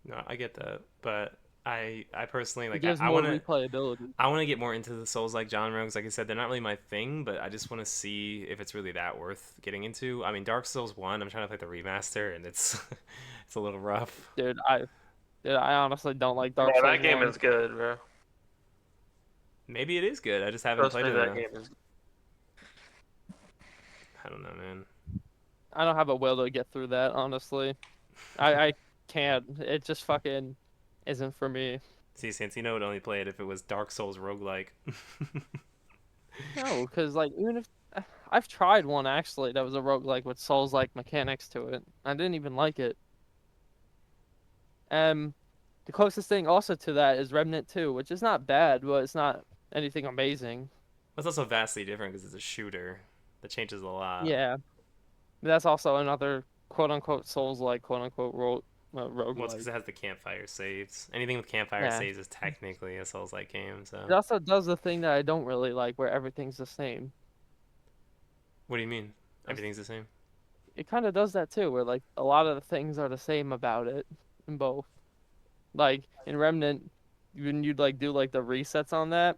No, I get that, but I personally It like gives I more want to replayability. I want to get more into the Souls like genre because like I said they're not really my thing, but I just want to see if it's really that worth getting into. I mean, Dark Souls 1, I'm trying to play the remaster and it's it's a little rough. Dude, I honestly don't like Dark Yeah, Souls that game 1. is good, bro. Maybe it is good. I just haven't Trust played me, it that enough. game is. I don't know, man. I don't have a will to get through that, honestly. I can't. It just fucking isn't for me. See, Santino would only play it if it was Dark Souls roguelike. No, because like even if I've tried one actually that was a roguelike with Souls-like mechanics to it. I didn't even like it. Um, the closest thing also to that is Remnant 2, which is not bad, but it's not anything amazing. It's also vastly different because it's a shooter. That changes a lot. Yeah, but that's also another quote unquote Souls-like quote unquote Well, it's because roguelike. it has the campfire saves. Anything with campfire Yeah, saves is technically a Souls-like game. it So, also does the thing that I don't really like, where everything's the same. what do you mean? That's- Everything's the same. It kind of does that too, where like a lot of the things are the same about it in both. Like in Remnant, when you'd like do like the resets on that,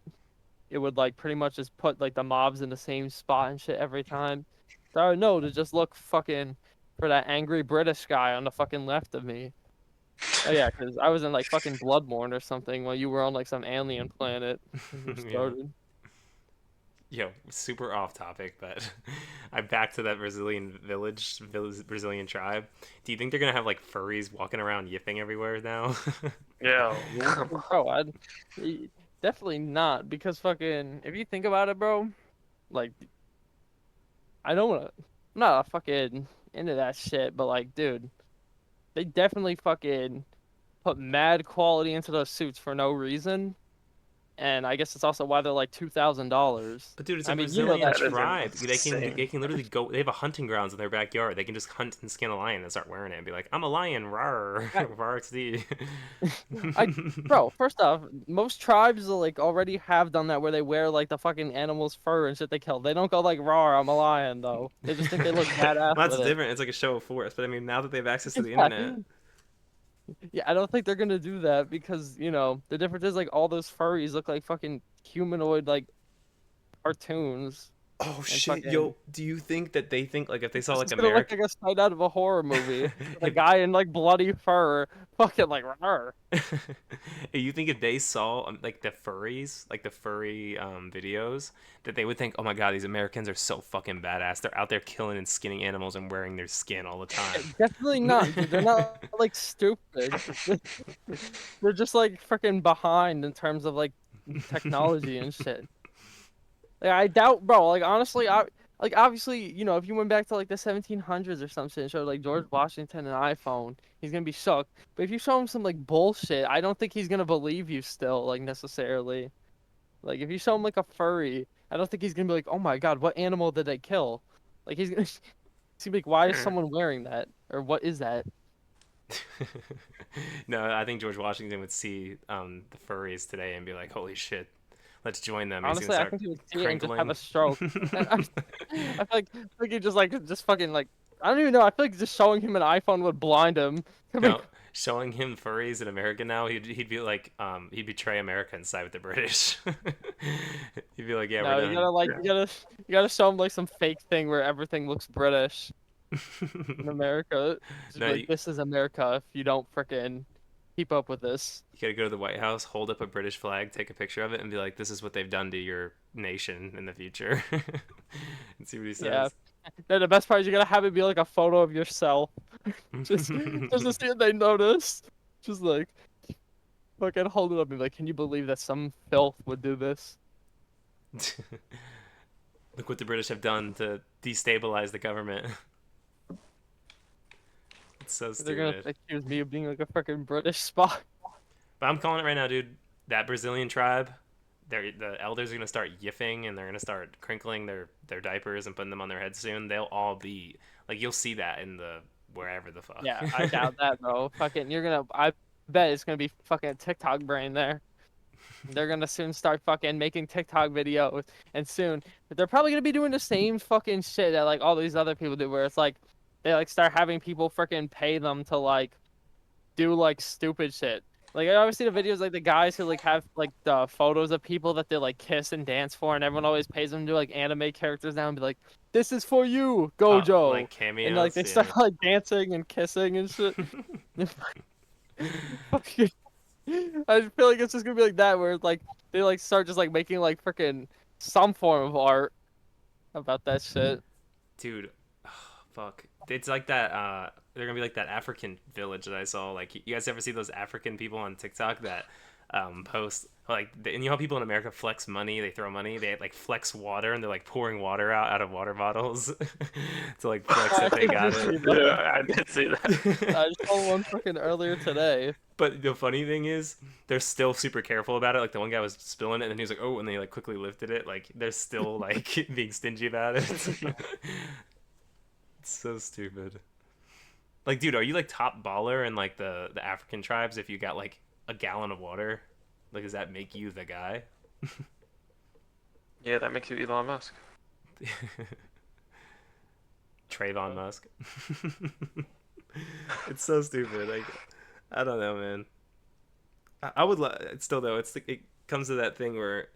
it would like pretty much just put like the mobs in the same spot and shit every time. So I would know to just look fucking for that angry British guy on the fucking left of me. Oh yeah, because I was in like fucking Bloodborne or something while you were on like some alien planet when you Yeah. started. Yo, super off topic, but I'm back to that Brazilian Brazilian tribe. Do you think they're gonna have like furries walking around yipping everywhere now? Yeah. Bro, definitely not because fucking if you think about it, bro, like I don't wanna, I'm not a fucking into that shit, but like, dude, they definitely fucking put mad quality into those suits for no reason, and I guess it's also why they're like $2,000. But dude, it's a I mean, you know Brazilian that That shit. is tribe. They insane. can literally go. They have a hunting grounds in their backyard. They can just hunt and skin a lion and start wearing it and be like, "I'm a lion, rar, I, rar XD." I, bro, first off, most tribes like already have done that where they wear like the fucking animal's fur and shit they kill. They don't go like, "Rawr, I'm a lion," though. They just think they look badass Well, that's with it. different. It's like a show of force. But I mean, now that they have access to the internet, Yeah, yeah, I don't think they're gonna do that because the difference is like all those furries look like fucking humanoid like cartoons oh and shit, fucking yo, do you think that they think like if they saw this like is gonna look America, like a sight out of a horror movie with a if guy in like bloody fur, fucking like rawr. you think if they saw like the furries, like the furry videos, that they would think, oh my god, these Americans are so fucking badass. They're out there killing and skinning animals and wearing their skin all the time. Definitely not, dude. They're not like stupid. They're just like freaking behind in terms of like technology and shit. Like I doubt, bro. Like honestly, I like obviously, if you went back to like the 1700s or some shit and showed like George Washington an iPhone, he's gonna be shook. But if you show him some like bullshit, I don't think he's gonna believe you still, like necessarily. Like if you show him like a furry, I don't think he's gonna be like, oh my god, what animal did they kill? Like he's gonna, he's gonna be like, why is Hmm. someone wearing that? Or what is that? No, I think George Washington would see the furries today and be like, holy shit, let's join them. And he's gonna Honestly, I start think he would see it and just have crinkling. a stroke. I feel like he just fucking like I don't even know. I feel like just showing him an iPhone would blind him. He'd be like, No, showing him furries in America now, he'd be like, he'd betray America and side with the British. He'd be like, yeah, we're no, you done. gotta like Yeah. you gotta show him like some fake thing where everything looks British in America. Just No, be like, this is America. If you don't frickin' keep up with this, you gotta go to the White House, hold up a British flag, take a picture of it, and be like, this is what they've done to your nation in the future. And see what he yeah. says. Then the best part is you gotta have it be like a photo of yourself, just to see if they notice. Just like fucking hold it up and be like, can you believe that some filth would do this? Look what the British have done to destabilize the government. It's so They're gonna stupid. accuse me of being like a freaking British spy. But I'm calling it right now, dude. That Brazilian tribe, the elders are gonna start yiffing and they're gonna start crinkling their diapers and putting them on their heads soon. They'll all be like, you'll see that in the wherever the fuck. Yeah, I doubt that though. Fucking, I bet it's gonna be fucking TikTok brain there. They're gonna soon start fucking making TikTok videos, and soon they're probably gonna be doing the same fucking shit that like all these other people do, where it's like they like start having people freaking pay them to like do like stupid shit. Like I always see the videos like the guys who like have like the photos of people that they like kiss and dance for, and everyone always pays them to like anime characters now and be like, "This is for you, Oh, Gojo," like and like cameos, they start yeah. like dancing and kissing and shit. Fucking- I feel like it's just gonna be like that, where like they like start just like making like freaking some form of art about that shit. dude, fuck. It's like that. They're gonna be like that African village that I saw. Like, you guys ever see those African people on TikTok that post like, and you know how people in America flex money? They throw money. They like flex water, and they're like pouring water out of water bottles to like flex I that they actually got did see that. Yeah, I did see that. I it. just saw one freaking earlier today. But the funny thing is, they're still super careful about it. Like, the one guy was spilling it, and then he was like, "Oh," and they like quickly lifted it. Like, they're still like being stingy about it. It's so stupid. Like, dude, are you like top baller in like the African tribes if you got like a gallon of water? Like, does that make you the guy? Yeah, that makes you Elon Musk. Trayvon Musk. It's so stupid. Like, I don't know, man. I would still though. It comes to that thing where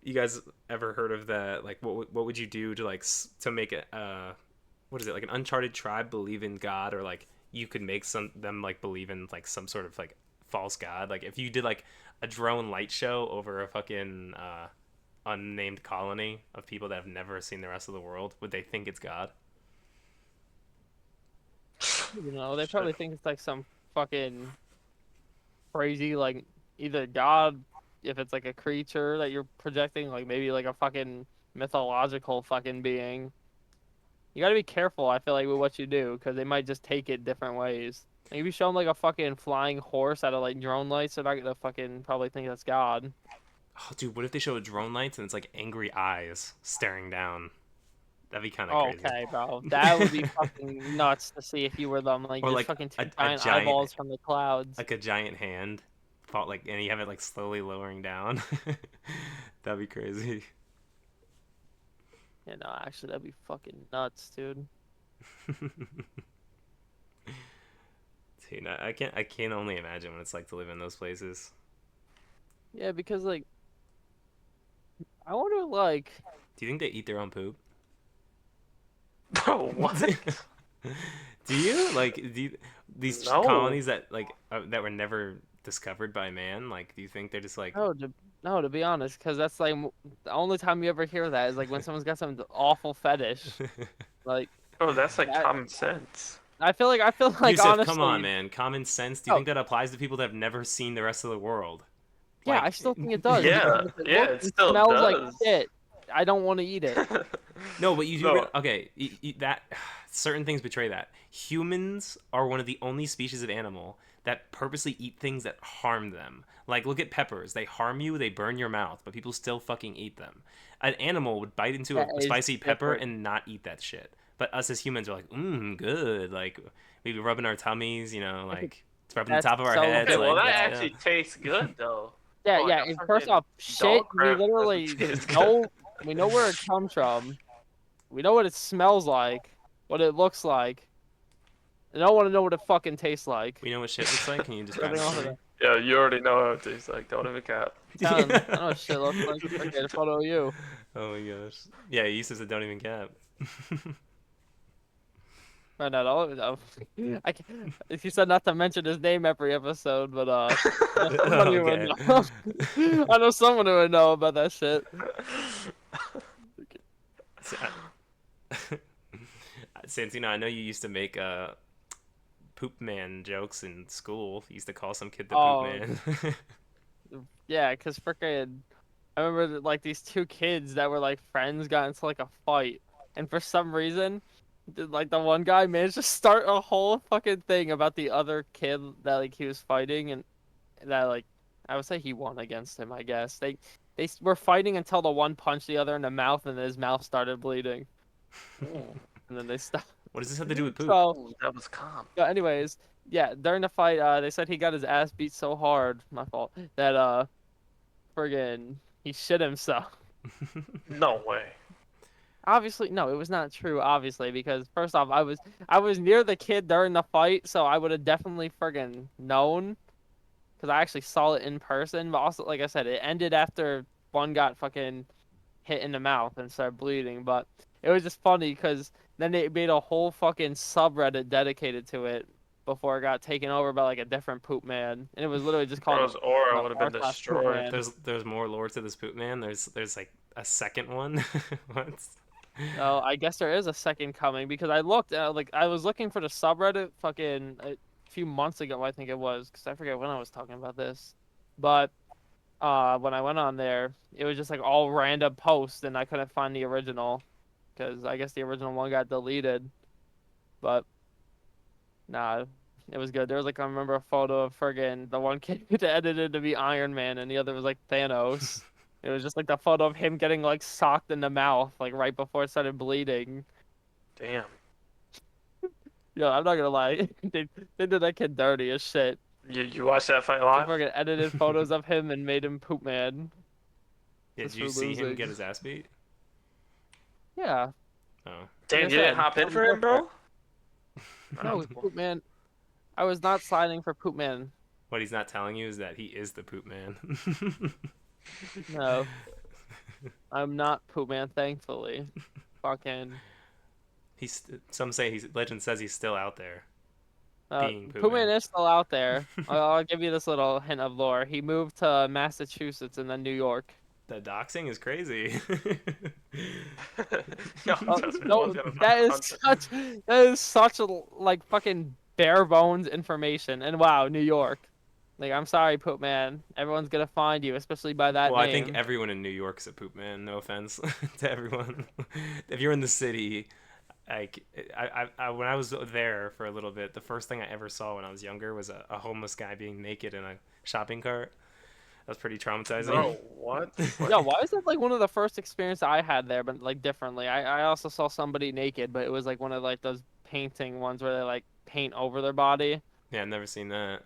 you guys ever heard of that? Like, what would you do to like to make it what is it, like an uncharted tribe believe in God, or like you could make some them like believe in like some sort of like false god? Like, if you did like a drone light show over a fucking unnamed colony of people that have never seen the rest of the world, would they think it's God? You know, they Shit. probably think it's like some fucking crazy, like either god, if it's like a creature that you're projecting, like maybe like a fucking mythological fucking being. You gotta be careful, I feel like, with what you do, because they might just take it different ways. Like, if you show them like a fucking flying horse out of like drone lights, they're not gonna fucking probably think that's God. Oh, dude, what if they show drone lights and it's like angry eyes staring down? That'd be kind of crazy. Okay, bro. That would be fucking nuts to see if you were them. Like, Or just like fucking two a giant giant, eyeballs from the clouds. like a giant hand, fought like, and you have it like slowly lowering down. That'd be crazy. You know, actually, that'd be fucking nuts, dude. Dude, I can't only imagine what it's like to live in those places. Yeah, because, like, I wonder, like, Do you think they eat their own poop? Bro, what? Do you like these No. colonies that like that were never discovered by man? Like, do you think they're just like? no, no, to be honest, because that's, like, the only time you ever hear that is, like, when someone's got some awful fetish. Like, Bro, that's like that, common sense. I feel like, Yusuf, come on, honestly, man. Common sense. Do you oh, think that applies to people that have never seen the rest of the world? yeah, I Like, still think it does, because Yeah, if it yeah, looks it and still smells like does. shit, I don't want to eat it. no, but you do. No. Okay, that certain things betray that. Humans are one of the only species of animal that purposely eat things that harm them. Like, look at peppers. They harm you. They burn your mouth, but people still fucking eat them. An animal would bite into That a is spicy pepper different. and not eat that shit. But us as humans are like, good. Like, we be rubbing our tummies, like it's rubbing the That's top of our so heads. Okay, well Like, that different, that's bro. yeah. actually tastes good though. Yeah, Oh, like yeah. a And first freaking off, shit, dog we crap doesn't literally taste good. know, we know where it comes from. We know what it smells like, what it looks like. And I don't want to know what it fucking tastes like. We know what shit looks like. Can you describe Everything it off for of me? that. Yeah, you already know how it tastes like. Don't even cap. Telling, I know what shit looks like. Okay, the photo of you. Oh my gosh. Yeah, you used to say don't even cap. Find out all of it. He said not to mention his name every episode, but I know somebody would Okay. know. I know someone who would know about that shit. So, Santino, I know you used to make poop man jokes in school. You used to call some kid the poop Oh, man. yeah, cause freaking, I remember that, like these two kids that were like friends got into like a fight, and for some reason, like the one guy managed to start a whole fucking thing about the other kid that like he was fighting, and that like I would say he won against him. I guess were fighting until the one punched the other in the mouth, and his mouth started bleeding, Ooh, and then they stopped. What does this have to do with poop? So, ooh, that was calm. yeah, anyways, yeah, during the fight, they said he got his ass beat so hard, my fault, that friggin' he shit himself. No way. Obviously, no, it was not true. Obviously, because first off, I was near the kid during the fight, so I would have definitely friggin' known, because I actually saw it in person. But also, like I said, it ended after one got fucking hit in the mouth and started bleeding. But it was just funny because then they made a whole fucking subreddit dedicated to it before it got taken over by like a different poop man, and it was literally just called Bro's aura would have r been slash poop destroyed. man. There's more lore to this poop man. There's like a second one. What? Oh, I guess there is a second coming because I looked like I was looking for the subreddit fucking a few months ago, I think it was, because I forget when I was talking about this. But when I went on there, it was just like all random posts and I couldn't find the original because I guess the original one got deleted. But nah, it was good. There was like I remember a photo of friggin' the one kid who edited to be Iron Man and the other was like Thanos. It was just like the photo of him getting like socked in the mouth like right before it started bleeding. Damn. Yo, I'm not gonna lie. They did that kid dirty as shit. You watched that fight They live? fucking edited photos of him and made him poop man Yeah, did just you for see him get losing. his ass beat? Yeah, Oh, like Damn, I you didn't said, hop I in was for there him, for it. bro? No, Oh, poop man. I was not signing for poop man. what he's not telling you is that he is the poop man. No, I'm not poop man. Thankfully, fucking He's some say he's legend says he's still out there being poop poop man man. is still out there. I'll give you this little hint of lore. He moved to Massachusetts and then New York. The doxing is crazy. Yo, Oh trust me, no one's no, gonna find that is content. such a like fucking bare bones information. And wow, New York. Like I'm sorry, Poop Man. Everyone's gonna find you, especially by that Well, I think name. everyone in New York's a poop man. No offense to everyone. If you're in the city, like when I was there for a little bit, the first thing I ever saw when I was younger was a homeless guy being naked in a shopping cart. That was pretty traumatizing. Bro, what? Yeah, why is that like one of the first experience I had there, but like differently? I also saw somebody naked, but it was like one of like those painting ones where they like paint over their body. Yeah, I've never seen that.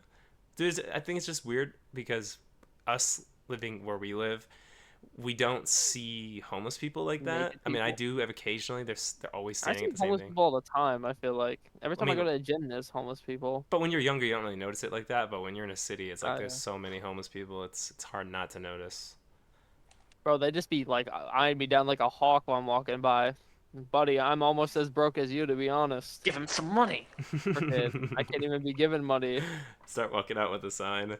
Dude, I think it's just weird because us living where we live, we don't see homeless people like that. Naked I mean, I people. do occasionally. They're always I standing see at the same homeless thing. people all the time, I feel like. Every I time I mean, go to the gym, there's homeless people. but when you're younger, you don't really notice it like that. But when you're in a city, it's like Oh there's yeah. so many homeless people. It's hard not to notice. Bro, they just be like eyeing me down like a hawk while I'm walking by. Buddy, I'm almost as broke as you, to be honest. Give him some money. Freaking, I can't even be given money. Start walking out with a sign.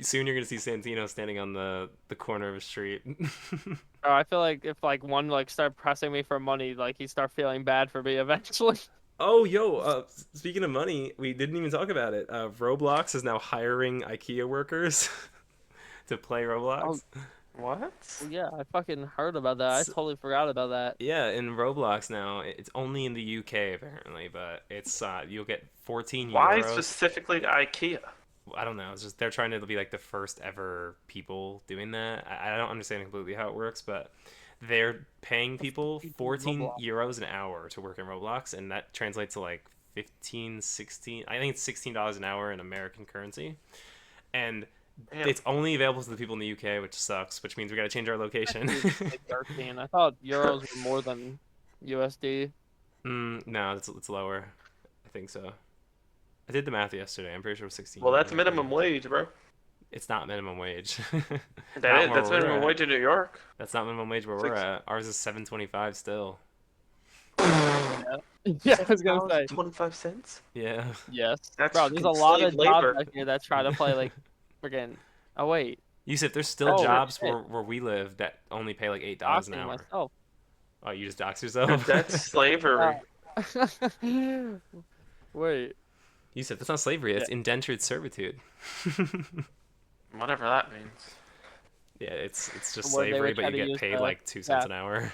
Soon you're gonna see Santino standing on the corner of a street. Bro, I feel like if like one like start pressing me for money, like he start feeling bad for me eventually. Oh, yo, speaking of money, we didn't even talk about it. Roblox is now hiring IKEA workers to play Oh, Roblox. What? well, yeah, I fucking heard about that. I S totally forgot about that. yeah, in Roblox now, it's only in the UK apparently, but it's you'll get 14 Why euros. specifically IKEA? I don't know. It's just they're trying to be like the first ever people doing that. I don't understand completely how it works, but they're paying The people people in 14 Roblox. euros an hour to work in Roblox, and that translates to like 15, 16. I think it's $16 an hour in American currency, and Damn. it's only available to the people in the UK, which sucks. Which means we got to change our location. Actually, it's like 13. I thought euros were more than USD. No, it's lower. I think so. I did the math yesterday. I'm pretty sure it was 16 Well, that's American. minimum wage, bro. It's not minimum wage. That Not is. where That's we're minimum at. wage in New York. That's not minimum wage where we're Six. at. Ours is 7.25 still. Yeah. Yeah, I was gonna say. $7.25. Yeah. Yes. That's Bro, there's a fucking lot slave of jobs labor. out here that try to play like friggin' oh wait. Yusuf, there's still Oh jobs shit. where we live that only pay like $8 an Doxing hour. myself. Oh, you just dox Dude, yourself? that's slavery. Wait. Yusuf, that's not slavery. Yeah. That's indentured servitude. Whatever that means. Yeah, it's The just word they slavery, would but try you to get use paid to like 2 cents yeah, an hour.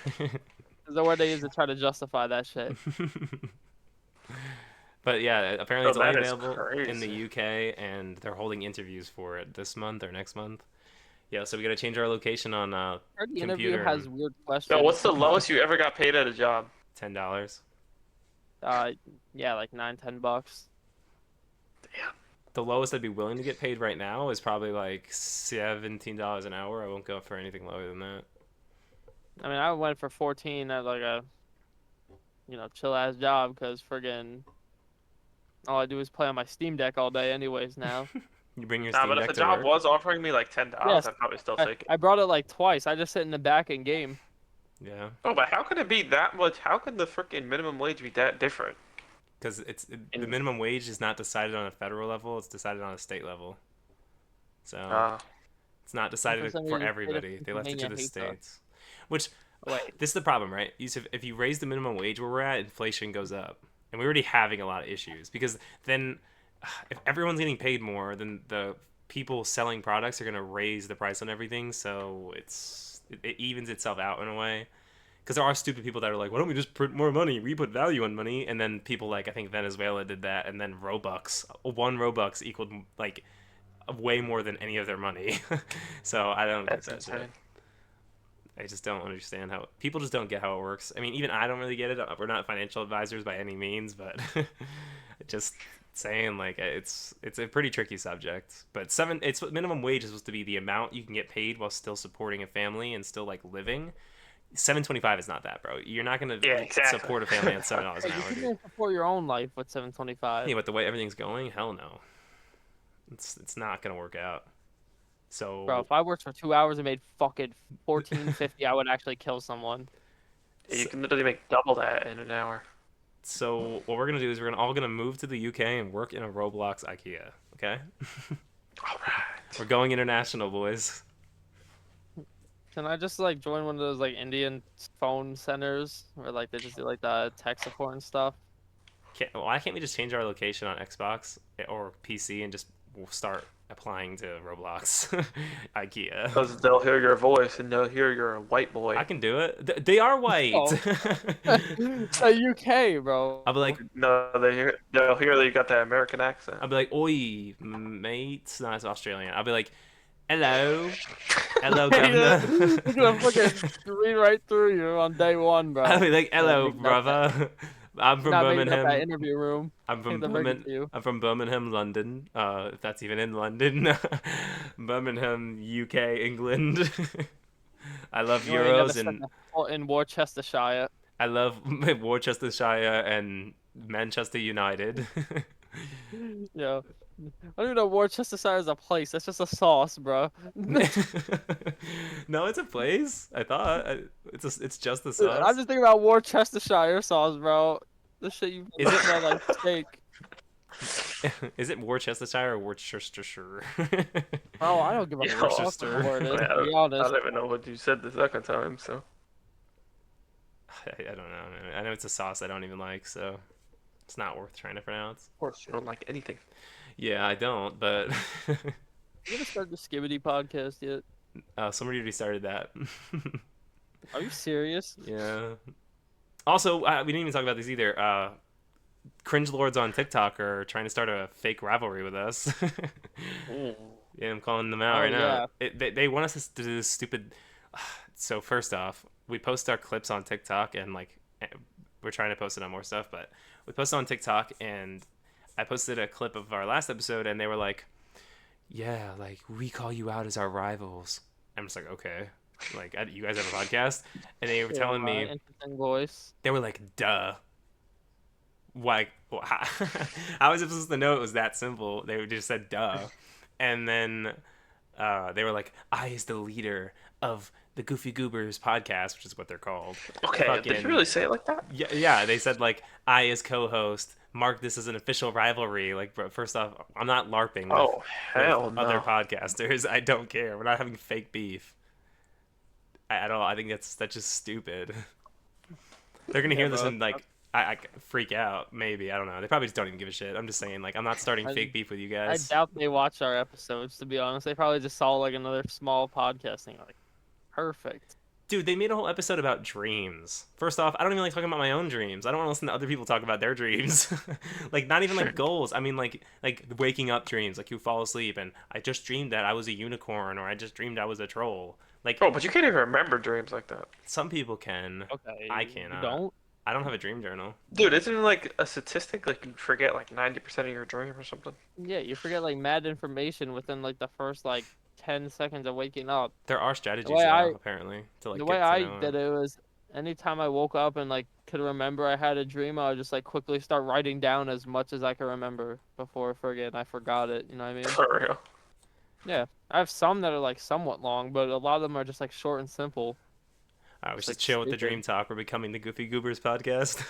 the word they use to try to justify that shit. But yeah, apparently Bro, it's only that is available in the crazy. UK, and they're holding interviews for it this month or next month. Yeah, so we got to change our location on I heard the interview computer has and weird Yo, questions what's the sometimes. lowest you ever got paid at a job? $10. Uh yeah, like 9-10 bucks. Damn. The lowest I'd be willing to get paid right now is probably like $17 an hour. I won't go for anything lower than that. I mean I went for 14 at like a chill ass job because friggin' all I do is play on my Steam Deck all day anyways now. You bring your Nah, Steam but if Deck the to job work. was offering me like $10, Yes, I'd probably still I, take it. I brought it like twice. I just sit in the back and game. Yeah, Oh, but how could it be that much? How could the freaking minimum wage be that different? because the In minimum wage is not decided on a federal level; it's decided on a state level. So uh, it's not And for decided some for reason, the state of everybody. They left it to Pennsylvania the hates us. states, which Wait. This is the problem, right? If you raise the minimum wage where we're at, inflation goes up, and we're already having a lot of issues because then if everyone's getting paid more, then the people selling products are gonna raise the price on everything, so it evens itself out in a way. Because there are stupid people that are like, why don't we just print more money? We put value on money, and then people like I think Venezuela did that, and then Robux, 1 Robux equaled like way more than any of their money. So I don't get That's that shit. insane. I just don't understand how people just don't get how it works. I mean, even I don't really get it. We're not financial advisors by any means, but just saying like it's a pretty tricky subject. But it's minimum wage is supposed to be the amount you can get paid while still supporting a family and still like living. 7.25 is not that, bro. You're not gonna Yeah, exactly. support a family on $7 an Hey, you hour, can dude. even support your own life with 725. Yeah, with the way everything's going, hell no. It's not gonna work out. Bro, So if I worked for 2 hours and made fucking 14.50, I would actually kill someone. You can literally make double that in an hour. So what we're gonna do is we're all gonna move to the UK and work in a Roblox IKEA. Okay, All right. we're going international, boys. Can I just like join one of those like Indian phone centers where like they just do like the tech support and stuff? Why can't we just change our location on Xbox or PC and just start applying to Roblox IKEA? Because they'll hear your voice and they'll hear you're a white I boy. can do it. They are white. Oh. It's the UK, bro. I'll be like, No, they'll hear that you got that American accent. I'll be like, oi, mate. No, it's Australian. I'll be like, hello, hello, governor. He's gonna fucking read right through you on day one, bro. I'll be like, hello, making up that- brother. I'm from Not making up that Birmingham. interview room. I'm from They're bringing Birmingham. to you. I'm from Birmingham, London. If that's even in London. Birmingham, UK, England. I love You ain't never Euros set and a foot in Worcestershire. I love Worcestershire and Manchester United. Yo, I don't even know Worcestershire is a place. That's just a sauce, bro. No, it's a place. I thought it's just the I'm sauce. just thinking about Worcestershire sauce, bro. The shit you Is it- smell like steak. Is it Worcestershire or Worcestershire? Oh, I don't give a Yo, fuck what Worcester. the word is, I to be don't, I honest. don't even know what you said the second time, so. I don't know. I know it's a sauce I don't even like, so it's not worth trying to pronounce. Of course, you don't like anything. Yeah, I don't, but You gonna start the Skibbity podcast yet? somebody already started that. Are you serious? Yeah. Also, we didn't even talk about this either. Cringe lords on TikTok are trying to start a fake rivalry with us. Ooh. Yeah, I'm calling them out Oh, right yeah. now. They want us to do this stupid. So first off, we post our clips on TikTok and like we're trying to post it on more stuff, but we posted on TikTok and I posted a clip of our last episode and they were like, "Yeah, like we call you out as our rivals." I'm just like, okay, like you guys have a podcast, and they were telling me Interesting voice. they were like, "Duh." Why? How was I supposed to know it was that simple? They just said "duh," and then they were like, "I is the leader of the Goofy Goobers podcast," which is what they're called. Okay, did Fucking- you really say it like that? Yeah. They said like, "I is co-host. Mark this as an official rivalry." Like, bro, first off, I'm not LARPing with, Oh, hell with no. other podcasters. I don't care. We're not having fake beef at all. I think that's just stupid. They're gonna hear this bro. and like. I freak out, maybe. I don't know. They probably just don't even give a shit. I'm just saying, like, I'm not starting I- fake beef with you I guys. doubt they watch our episodes, to be honest. They probably just saw like another small podcasting. Like, perfect. Dude, they made a whole episode about dreams. First off, I don't even like talking about my own dreams. I don't want to listen to other people talk about their dreams. Like, not even like goals. I mean, like waking up dreams. Like, you fall asleep and I just dreamed that I was a unicorn or I just dreamed I was a troll. Like, Bro, but you can't even remember dreams like that. some people can. Okay. I you cannot. don't? I don't have a dream journal. Dude, isn't it like a statistic? Like you forget like 90% of your dream or something? Yeah, you forget like mad information within like the first like 10 seconds of waking up. There are strategies way now, I- apparently, to like The get way to I know did it was anytime I woke up and like could remember I had a dream, I would just like quickly start writing down as much as I could remember before I forgot it. You know what I mean? For real. Yeah. I have some that are like somewhat long, but a lot of them are just like short and simple. We It's should like chill with the stupid. Dream Talk. We're becoming the Goofy Goobers podcast.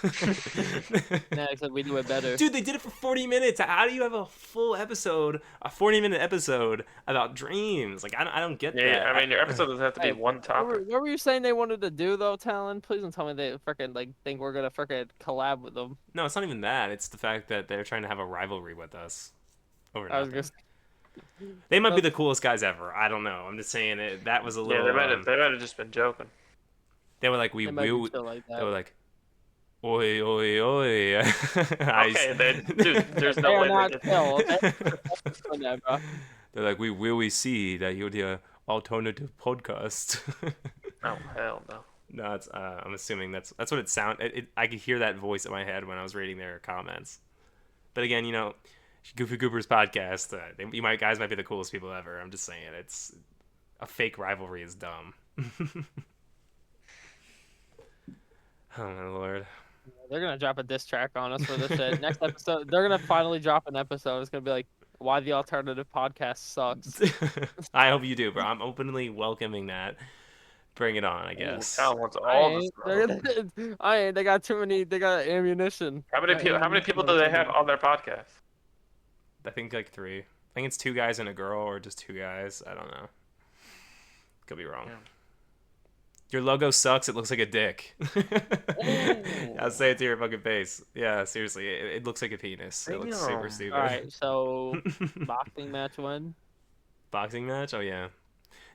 Nah, except we do it better. Dude, they did it for 40 minutes. How do you have a full episode, a 40-minute episode about dreams? Like, I don't get Yeah, that. I mean, your episode doesn't have to be Hey, one topic. what were you saying they wanted to do though, Talon? Please don't tell me they freaking like think we're gonna freaking collab with them. No, it's not even that. It's the fact that they're trying to have a rivalry with us over I was gonna. nothing. They might be the coolest guys ever. I don't know. I'm just saying it. That was a Yeah, little. they might have just been joking. They were like, we They might be will. chill like They that. were like, oi, oi, oi. Okay, then, dude, there's They no are way not they did. chill. Okay? Doing that, bro. They're like, we will see that you're the alternative podcast. Oh hell no. No, it's. I'm assuming that's what it sound. I could hear that voice in my head when I was reading their comments. But again, Goofy Goopers podcast. Guys might be the coolest people ever. I'm just saying, it's a fake rivalry is dumb. Oh my lord. They're gonna drop a diss track on us for this shit. Next episode, they're gonna finally drop an episode. It's gonna be like, why the alternative podcast sucks. I hope you do, bro. I'm openly welcoming that. Bring it on, I guess. Cal wants I all the ain't, smoke. I ain't. They got too many. They got ammunition. How many Got people? How many ammunition people do they have too. on their podcast? I think like 3. I think it's 2 guys and a girl, or just 2 guys. I don't know. Could be wrong. Yeah. Your logo sucks. It looks like a dick. Oh. I'll say it to your fucking face. Yeah, seriously, it looks like a penis. It looks super Damn. stupid. All right, so boxing match win. Boxing match? Oh yeah.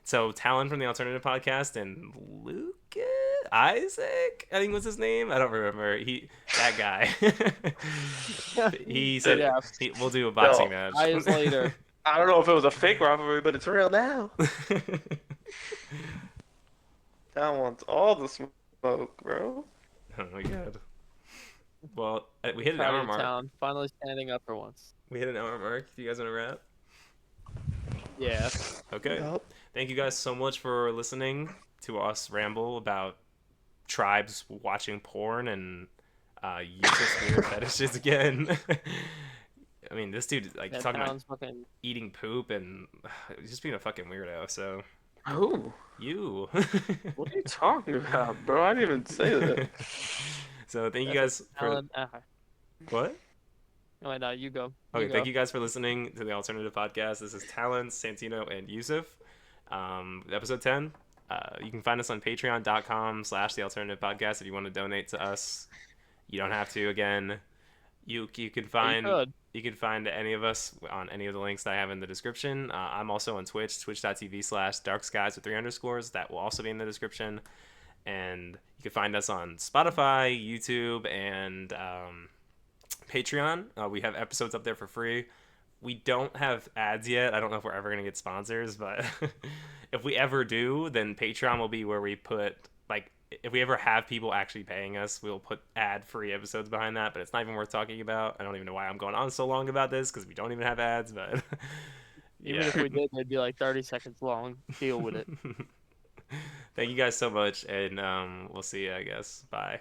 So Talon from the Alternative Podcast and Lucas Isaac, I think was his name. I don't remember. That guy. He said Yeah. we'll do a boxing No, match. Eyes later. I don't know if it was a fake rivalry, but it's real now. That wants all the smoke, bro. Oh my god. Well, we hit an Proud hour of mark. town. Finally standing up for once. We hit an hour mark. Do you guys want to wrap? Yeah. Okay. Yup. Thank you guys so much for listening to us ramble about tribes watching porn and useless weird fetishes again. I mean, this dude like That talking about town's fucking. eating poop and just being a fucking weirdo. So Who? you. What are you talking about, bro? I didn't even say that. So thank you guys for Alan, what? oh wait, no, you go. Okay, go. thank you guys for listening to the Alternative Podcast. This is Talon, Santino, and Yusuf. Episode 10. You can find us on patreon.com/the Alternative Podcast if you want to donate to us. You don't have to. Again, you can find you can find any of us on any of the links that I have in the description. I'm also on Twitch, twitch.tv/darkskies with 3 underscores. That will also be in the description. And you can find us on Spotify, YouTube, and Patreon. We have episodes up there for free. We don't have ads yet. I don't know if we're ever going to get sponsors, but if we ever do, then Patreon will be where we put, like, if we ever have people actually paying us, we'll put ad-free episodes behind that, but it's not even worth talking about. I don't even know why I'm going on so long about this, because we don't even have ads, but Even if we did, they'd be like 30 seconds long. Deal with it. Thank you guys so much, and we'll see you, I guess. Bye.